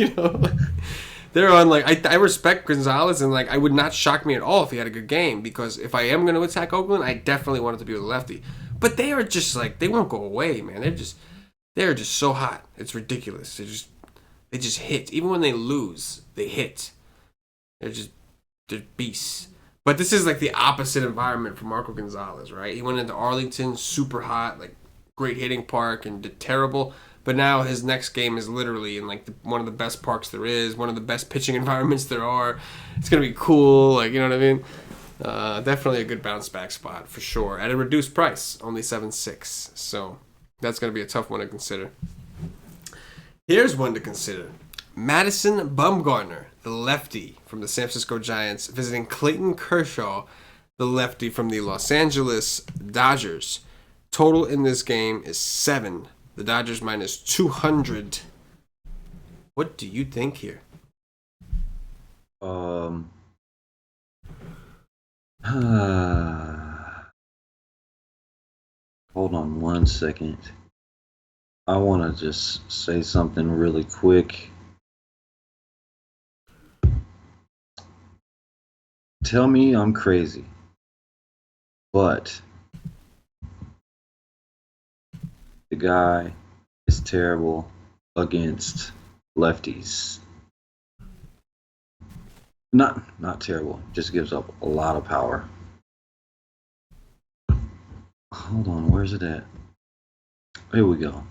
[SPEAKER 1] they're on like I respect Gonzalez, and like it would not shock me at all if he had a good game, because if I am going to attack Oakland, I definitely want it to be with a lefty. But they are just like, they won't go away, man. They're just so hot. It's ridiculous. They just hit. Even when they lose, they hit. They're beasts. But this is like the opposite environment for Marco Gonzalez, right? He went into Arlington, super hot, like great hitting park, and did terrible. But now his next game is literally in like one of the best parks there is, one of the best pitching environments there are. It's gonna be cool, like, you know what I mean? Definitely a good bounce back spot for sure at a reduced price, only 7.6. So that's gonna be a tough one to consider. Here's one to consider: Madison Bumgarner, the lefty from the San Francisco Giants, visiting Clayton Kershaw, the lefty from the Los Angeles Dodgers. Total in this game is 7. The Dodgers minus 200. What do you think here?
[SPEAKER 2] Hold on one second. I want to just say something really quick. Tell me I'm crazy, but the guy is terrible against lefties. Not terrible, just gives up a lot of power. Hold on, where's it at? Here we go.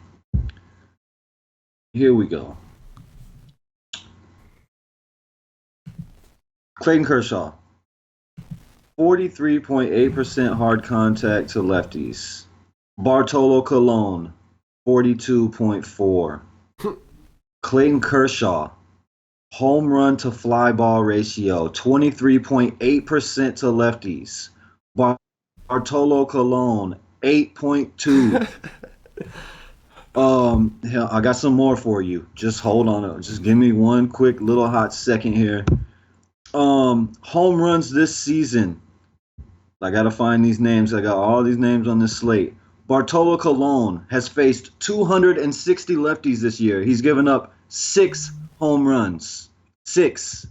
[SPEAKER 2] Clayton Kershaw, 43.8% hard contact to lefties. Bartolo Colon, 42.4. Clayton Kershaw, home run to fly ball ratio, 23.8% to lefties. Bartolo Colon, 8.2. Hell, I got some more for you. Just hold on. Just give me one quick little hot second here. Home runs this season. I gotta find these names. I got all these names on this slate. Bartolo Colon has faced 260 lefties this year. He's given up 6 home runs. 6.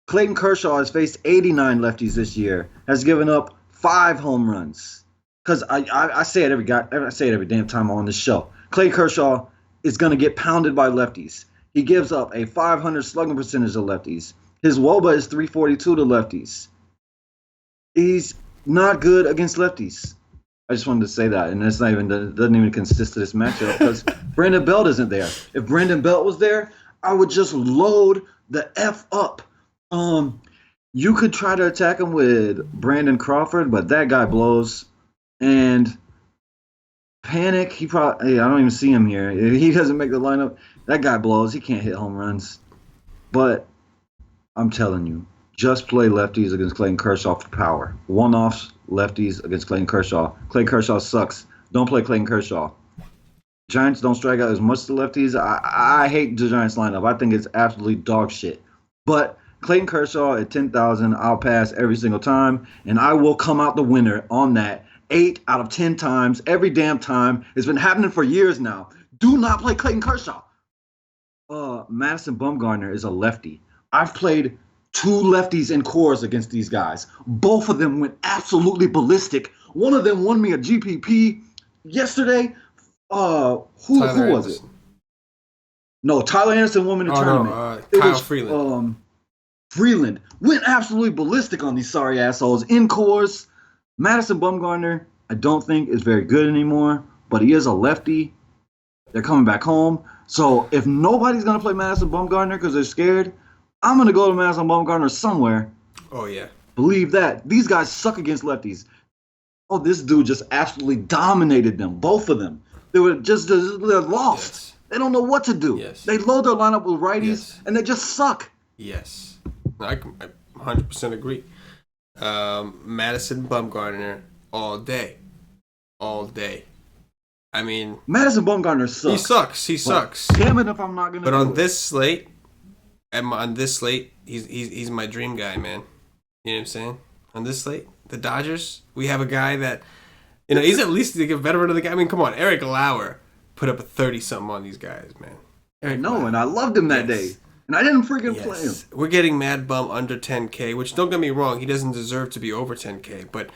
[SPEAKER 2] Clayton Kershaw has faced 89 lefties this year. Has given up 5 home runs. Because I say it every damn time on this show. Clayton Kershaw is gonna get pounded by lefties. He gives up a 500 slugging percentage to lefties. His WOBA is 342 to lefties. He's not good against lefties. I just wanted to say that, and that's doesn't even consist of this matchup because Brandon Belt isn't there. If Brandon Belt was there, I would just load the F up. You could try to attack him with Brandon Crawford, but that guy blows. And Panic, I don't even see him here. If he doesn't make the lineup, that guy blows. He can't hit home runs. But I'm telling you, just play lefties against Clayton Kershaw for power. One-offs lefties against Clayton Kershaw. Clayton Kershaw sucks. Don't play Clayton Kershaw. Giants don't strike out as much to lefties. I hate the Giants lineup. I think it's absolutely dog shit. But Clayton Kershaw at 10,000, I'll pass every single time, and I will come out the winner on that 8 out of 10 times, every damn time. It's been happening for years now. Do not play Clayton Kershaw. Madison Bumgarner is a lefty. I've played 2 lefties in cores against these guys. Both of them went absolutely ballistic. One of them won me a GPP yesterday. Who was it? No, Tyler Anderson won me the tournament.
[SPEAKER 1] Kyle Freeland.
[SPEAKER 2] Freeland went absolutely ballistic on these sorry assholes in cores. Madison Bumgarner, I don't think is very good anymore, but he is a lefty. They're coming back home. So if nobody's going to play Madison Bumgarner because they're scared, I'm going to go to Madison Bumgarner somewhere.
[SPEAKER 1] Oh, yeah.
[SPEAKER 2] Believe that. These guys suck against lefties. Oh, this dude just absolutely dominated them, both of them. They were they're lost.
[SPEAKER 1] Yes.
[SPEAKER 2] They don't know what to do.
[SPEAKER 1] Yes.
[SPEAKER 2] They load their lineup with righties, and they just suck.
[SPEAKER 1] Yes. I 100% agree. Madison Bumgarner all day. All day. I mean,
[SPEAKER 2] Madison Bumgarner sucks.
[SPEAKER 1] He sucks.
[SPEAKER 2] Damn it if I'm not gonna.
[SPEAKER 1] But on this slate, he's my dream guy, man. You know what I'm saying? On this slate, the Dodgers, we have a guy that, he's at least a veteran of the game. I mean, come on, Eric Lauer put up a 30-something on these guys, man.
[SPEAKER 2] And I loved him that day, and I didn't freaking play him.
[SPEAKER 1] We're getting Mad Bum under 10K, which don't get me wrong, he doesn't deserve to be over 10K, but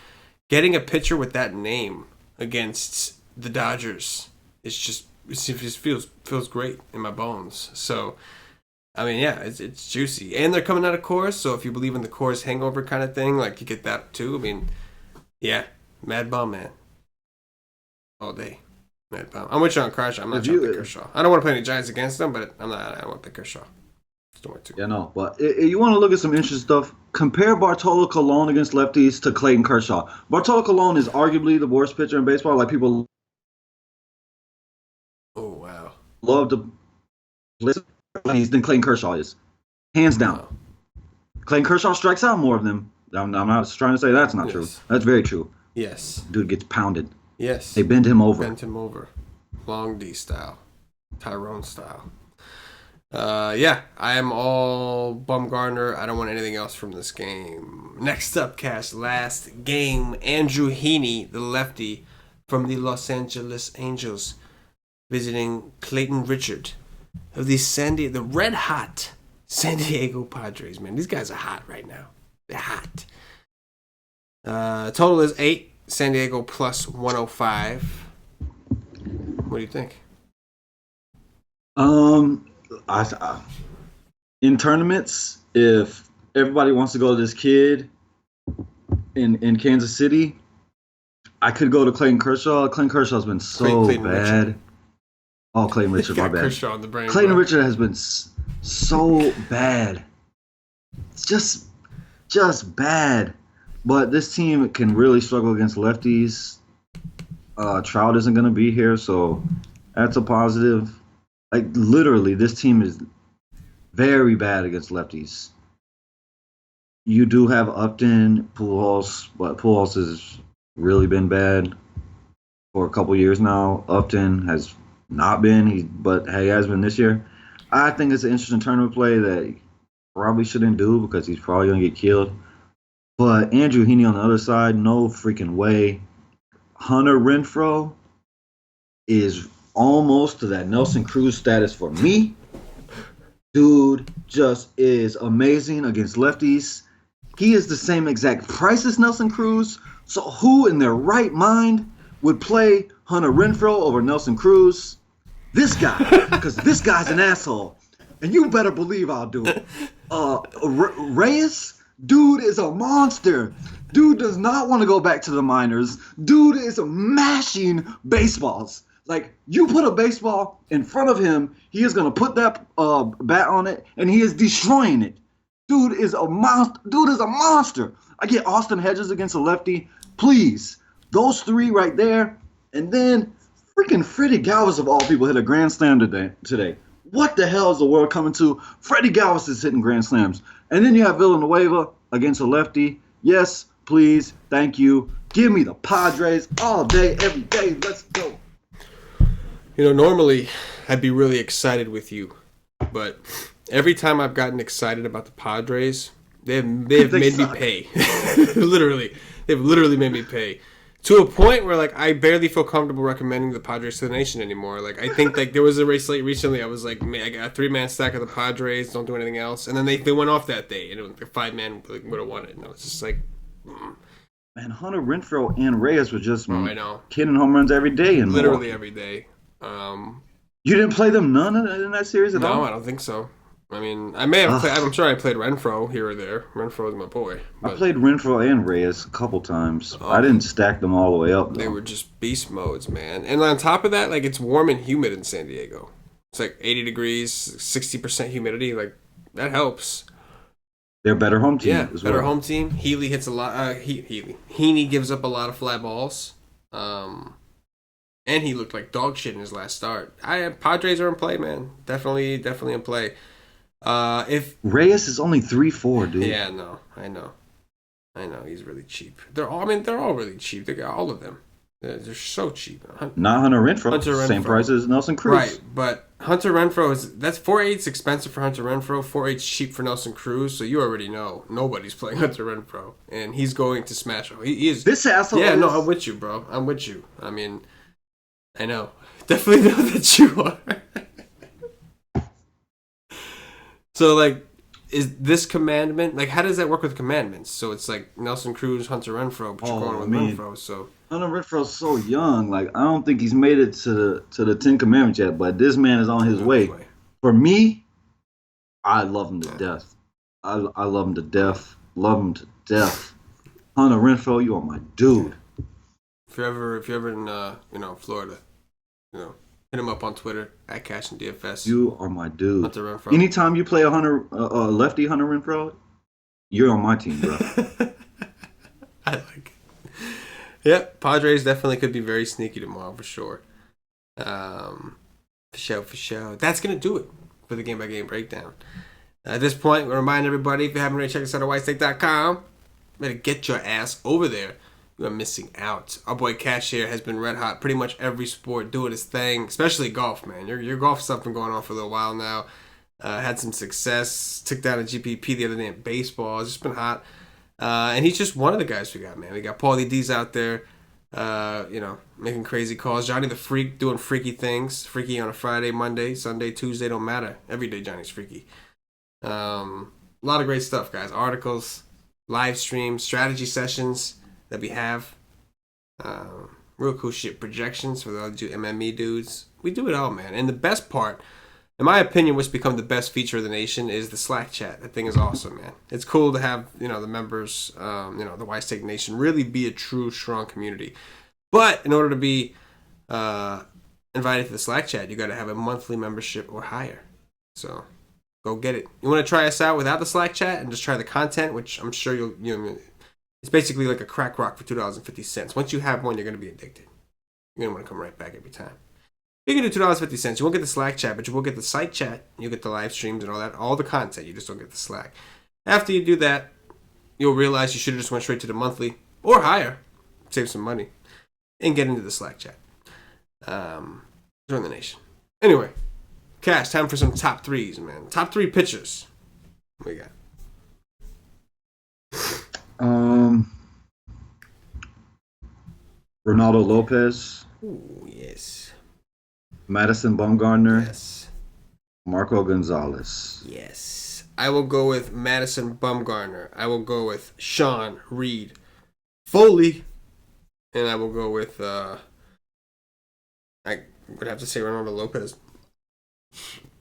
[SPEAKER 1] getting a pitcher with that name against the Dodgers, it just feels great in my bones. So, I mean, yeah, it's juicy, and they're coming out of Coors. So if you believe in the Coors hangover kind of thing, like you get that too. I mean, yeah, Mad Bum, man, all day, Mad Bum. I'm with you on Kershaw. I'm not trying to pick Kershaw. I don't want to play any Giants against them, but I don't want to pick Kershaw. Just don't want to.
[SPEAKER 2] Yeah, no, but you want to look at some interesting stuff. Compare Bartolo Colon against lefties to Clayton Kershaw. Bartolo Colon is arguably the worst pitcher in baseball. Like people.
[SPEAKER 1] Oh, wow.
[SPEAKER 2] Love to listen than Clayton Kershaw is. Hands down. Wow. Clayton Kershaw strikes out more of them. I'm not trying to say that's not true. That's very true.
[SPEAKER 1] Yes.
[SPEAKER 2] Dude gets pounded.
[SPEAKER 1] Yes.
[SPEAKER 2] They bend him over.
[SPEAKER 1] Long D style. Tyrone style. Yeah, I am all Bumgarner. I don't want anything else from this game. Next up, Cash, last game. Andrew Heaney, the lefty from the Los Angeles Angels, visiting Clayton Richard of the red hot San Diego Padres. Man, these guys are hot right now. They're hot. Total is 8. San Diego plus 105. What do you think?
[SPEAKER 2] In tournaments, if everybody wants to go to this kid in Kansas City, I could go to Clayton Kershaw. Clayton Kershaw's been so bad. Richard. Oh, Clayton Richard, my bad.
[SPEAKER 1] Kershaw on the brain,
[SPEAKER 2] Clayton Richard has been so bad. It's just bad. But this team can really struggle against lefties. Trout isn't going to be here, so that's a positive. Like, literally, this team is very bad against lefties. You do have Upton, Pujols, but Pujols has really been bad for a couple years now. Upton has not been, but he has been this year. I think it's an interesting tournament play that he probably shouldn't do because he's probably going to get killed. But Andrew Heaney on the other side, no freaking way. Hunter Renfroe is almost to that Nelson Cruz status for me. Dude just is amazing against lefties. He is the same exact price as Nelson Cruz. So who in their right mind would play Hunter Renfroe over Nelson Cruz? This guy, because this guy's an asshole. And you better believe I'll do it. Reyes? Dude is a monster. Dude does not want to go back to the minors. Dude is mashing baseballs. Like, you put a baseball in front of him, he is going to put that bat on it, and he is destroying it. Dude is a monster. I get Austin Hedges against a lefty. Please. Those three right there. And then freaking Freddie Galvis of all people hit a grand slam today. what the hell is the world coming to? Freddie Galvis is hitting grand slams. And then you have Villanueva against a lefty. Yes, please, thank you. Give me the Padres all day, every day. Let's go.
[SPEAKER 1] Normally I'd be really excited with you, but every time I've gotten excited about the Padres, they've made me pay. Literally, they've literally made me pay. To a point where, I barely feel comfortable recommending the Padres to the nation anymore. I think, there was a race late recently. I was like, man, I got a 3-man stack of the Padres. Don't do anything else. And then they went off that day, and the 5-man would have won it. And I was just like,
[SPEAKER 2] Man, Hunter Renfroe and Reyes were just
[SPEAKER 1] I know.
[SPEAKER 2] hitting home runs every day.
[SPEAKER 1] Literally every day.
[SPEAKER 2] You didn't play them none in that series at all?
[SPEAKER 1] No, I don't think so. I mean, I may have played, I'm sure I played Renfroe here or there. Renfroe is my boy.
[SPEAKER 2] I played Renfroe and Reyes a couple times. I didn't stack them all the way up, though.
[SPEAKER 1] They were just beast modes, man. And on top of that, it's warm and humid in San Diego. It's 80 degrees, 60% humidity. That helps.
[SPEAKER 2] They're a better home team as well.
[SPEAKER 1] Better home team. Healy hits a lot. Heaney gives up a lot of fly balls. And he looked like dog shit in his last start. Padres are in play, man. Definitely in play. If
[SPEAKER 2] Reyes is only 3-4, dude.
[SPEAKER 1] Yeah, no, I know. He's really cheap. They're all really cheap. They got all of them. They're so cheap.
[SPEAKER 2] Not Hunter Renfroe. Same price as Nelson Cruz.
[SPEAKER 1] Right, but Hunter Renfroe that's 4.8's expensive for Hunter Renfroe. 4.8's cheap for Nelson Cruz. So you already know nobody's playing Hunter Renfroe, and he's going to smash. He is.
[SPEAKER 2] This asshole.
[SPEAKER 1] Yeah, no, I'm with you, bro. I'm with you. I mean, I know. Definitely know that you are. So, is this commandment, how does that work with commandments? So it's Nelson Cruz, Hunter Renfroe, but you're going with Renfroe, so.
[SPEAKER 2] Hunter Renfroe's so young. I don't think he's made it to the 10 Commandments yet, but this man is on his way. For me, I love him to death. I love him to death. Love him to death. Hunter Renfroe, you are my dude.
[SPEAKER 1] If you're ever in Florida, hit him up on Twitter at CashinDFS.
[SPEAKER 2] You are my dude.
[SPEAKER 1] Hunter Renfroe.
[SPEAKER 2] Anytime you play a lefty Hunter Renfroe, you're on my team, bro.
[SPEAKER 1] I like it. Yeah, Padres definitely could be very sneaky tomorrow for sure. For sure. That's gonna do it for the game by game breakdown. At this point, we remind everybody, if you haven't already checked us out at whitestake.com, better get your ass over there. You are missing out. Our boy Cash here has been red hot. Pretty much every sport doing his thing, especially golf, man. Your golf stuff been going on for a little while now. Had some success. Took down a GPP the other day in baseball. It's just been hot. And he's just one of the guys we got, man. We got Paulie D's out there, making crazy calls. Johnny the Freak doing freaky things. Freaky on a Friday, Monday, Sunday, Tuesday, don't matter. Every day Johnny's freaky. A lot of great stuff, guys. Articles, live streams, strategy sessions that we have. Real cool shit. Projections for the MME dudes. We do it all, man. And the best part, in my opinion, what's become the best feature of the nation is the Slack chat. That thing is awesome, man. It's cool to have, the members, the Wise Take Nation really be a true, strong community. But in order to be invited to the Slack chat, you got to have a monthly membership or higher. So go get it. You want to try us out without the Slack chat and just try the content, which I'm sure it's basically like a crack rock for $2.50. Once you have one, you're going to be addicted. You're going to want to come right back every time. You can do $2.50. You won't get the Slack chat, but you will get the site chat. You'll get the live streams and all that, all the content. You just don't get the Slack. After you do that, you'll realize you should have just went straight to the monthly or higher, save some money, and get into the Slack chat. Join the nation. Anyway, Cash, time for some top threes, man. Top 3 pitchers. What we got?
[SPEAKER 2] Ronaldo Lopez.
[SPEAKER 1] Ooh, yes.
[SPEAKER 2] Madison Bumgarner.
[SPEAKER 1] Yes.
[SPEAKER 2] Marco Gonzalez.
[SPEAKER 1] Yes. I will go with Madison Bumgarner. I will go with Sean Reed Foley. And I will go with, I would have to say Ronaldo Lopez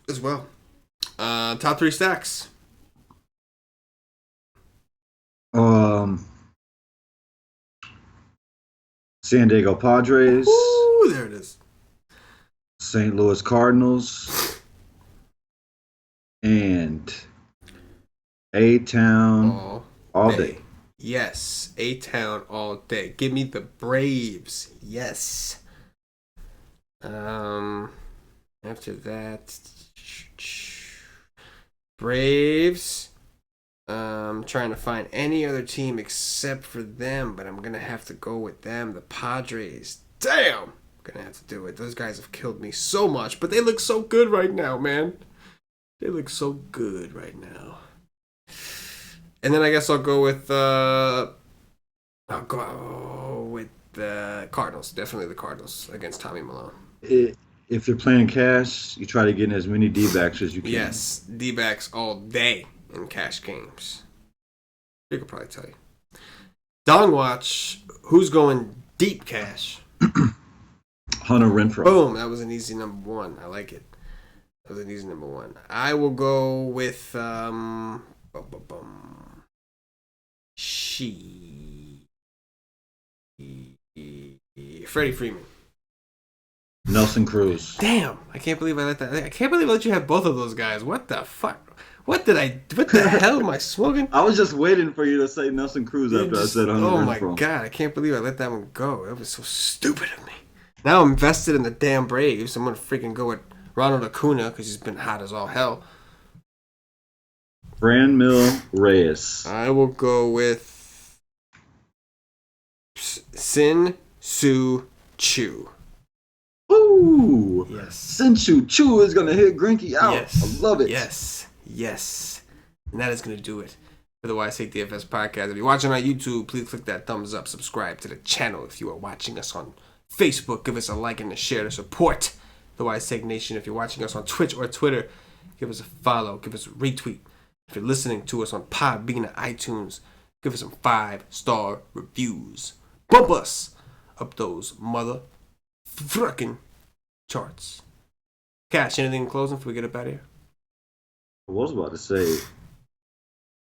[SPEAKER 1] as well. Top 3 stacks.
[SPEAKER 2] San Diego Padres.
[SPEAKER 1] Ooh, there it is.
[SPEAKER 2] St. Louis Cardinals. And A-Town all day.
[SPEAKER 1] Yes, A-Town all day. Give me the Braves. Yes. After that, Braves. I'm trying to find any other team except for them, but I'm going to have to go with them. The Padres. Damn! I'm going to have to do it. Those guys have killed me so much, but they look so good right now, man. They look so good right now. And then I guess I'll go with the Cardinals. Definitely the Cardinals against Tommy Malone.
[SPEAKER 2] If you're playing cash, you try to get in as many D-backs as you can.
[SPEAKER 1] Yes, D-backs all day in cash games. You could probably tell you. Dong Watch, who's going deep cash?
[SPEAKER 2] Hunter Renfroe.
[SPEAKER 1] Boom, that was an easy number one. I like it. That was an easy number one. I will go with Freddie Freeman.
[SPEAKER 2] Nelson Cruz.
[SPEAKER 1] Damn, I can't believe I let you have both of those guys. What the fuck? What the hell am I smoking?
[SPEAKER 2] I was just waiting for you to say Nelson Cruz after I said Hunter Renfroe.
[SPEAKER 1] Oh my god, I can't believe I let that one go. That was so stupid of me. Now I'm invested in the damn Braves. I'm gonna freaking go with Ronald Acuna because he's been hot as all hell.
[SPEAKER 2] Franmil Reyes.
[SPEAKER 1] I will go with Sin Soo Choo.
[SPEAKER 2] Ooh.
[SPEAKER 1] Yes.
[SPEAKER 2] Sin Soo Choo is going to hit Greinke out.
[SPEAKER 1] Yes.
[SPEAKER 2] I love it.
[SPEAKER 1] Yes. And that is going to do it for the Wise Take DFS podcast. If you're watching on YouTube, please click that thumbs up. Subscribe to the channel. If you are watching us on Facebook, give us a like and a share to support the Wise Take Nation. If you're watching us on Twitch or Twitter, give us a follow. Give us a retweet. If you're listening to us on Podbean or iTunes, give us some 5-star reviews. Bump us up those motherfucking charts. Cash, anything in closing before we get up out of here?
[SPEAKER 2] I was about to say,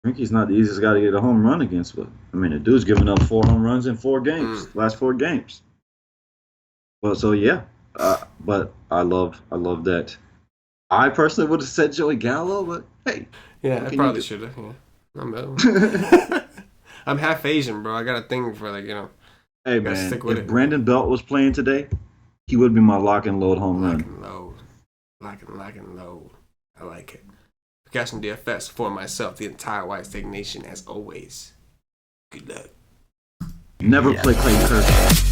[SPEAKER 2] Greinke's not the easiest guy to get a home run against, but I mean, the dude's giving up 4 home runs in 4 games, last 4 games. Well, so yeah, but I love that. I personally would have said Joey Gallo, but hey.
[SPEAKER 1] Yeah, I probably should have. Yeah. I'm half Asian, bro. I got a thing for
[SPEAKER 2] Hey man, if Brandon Belt was playing today, he would be my lock and load home run.
[SPEAKER 1] Lock and load. I like it. CashinDFS for myself, the entire White Steak Nation, as always. Good luck.
[SPEAKER 2] Never play Clayton Kershaw.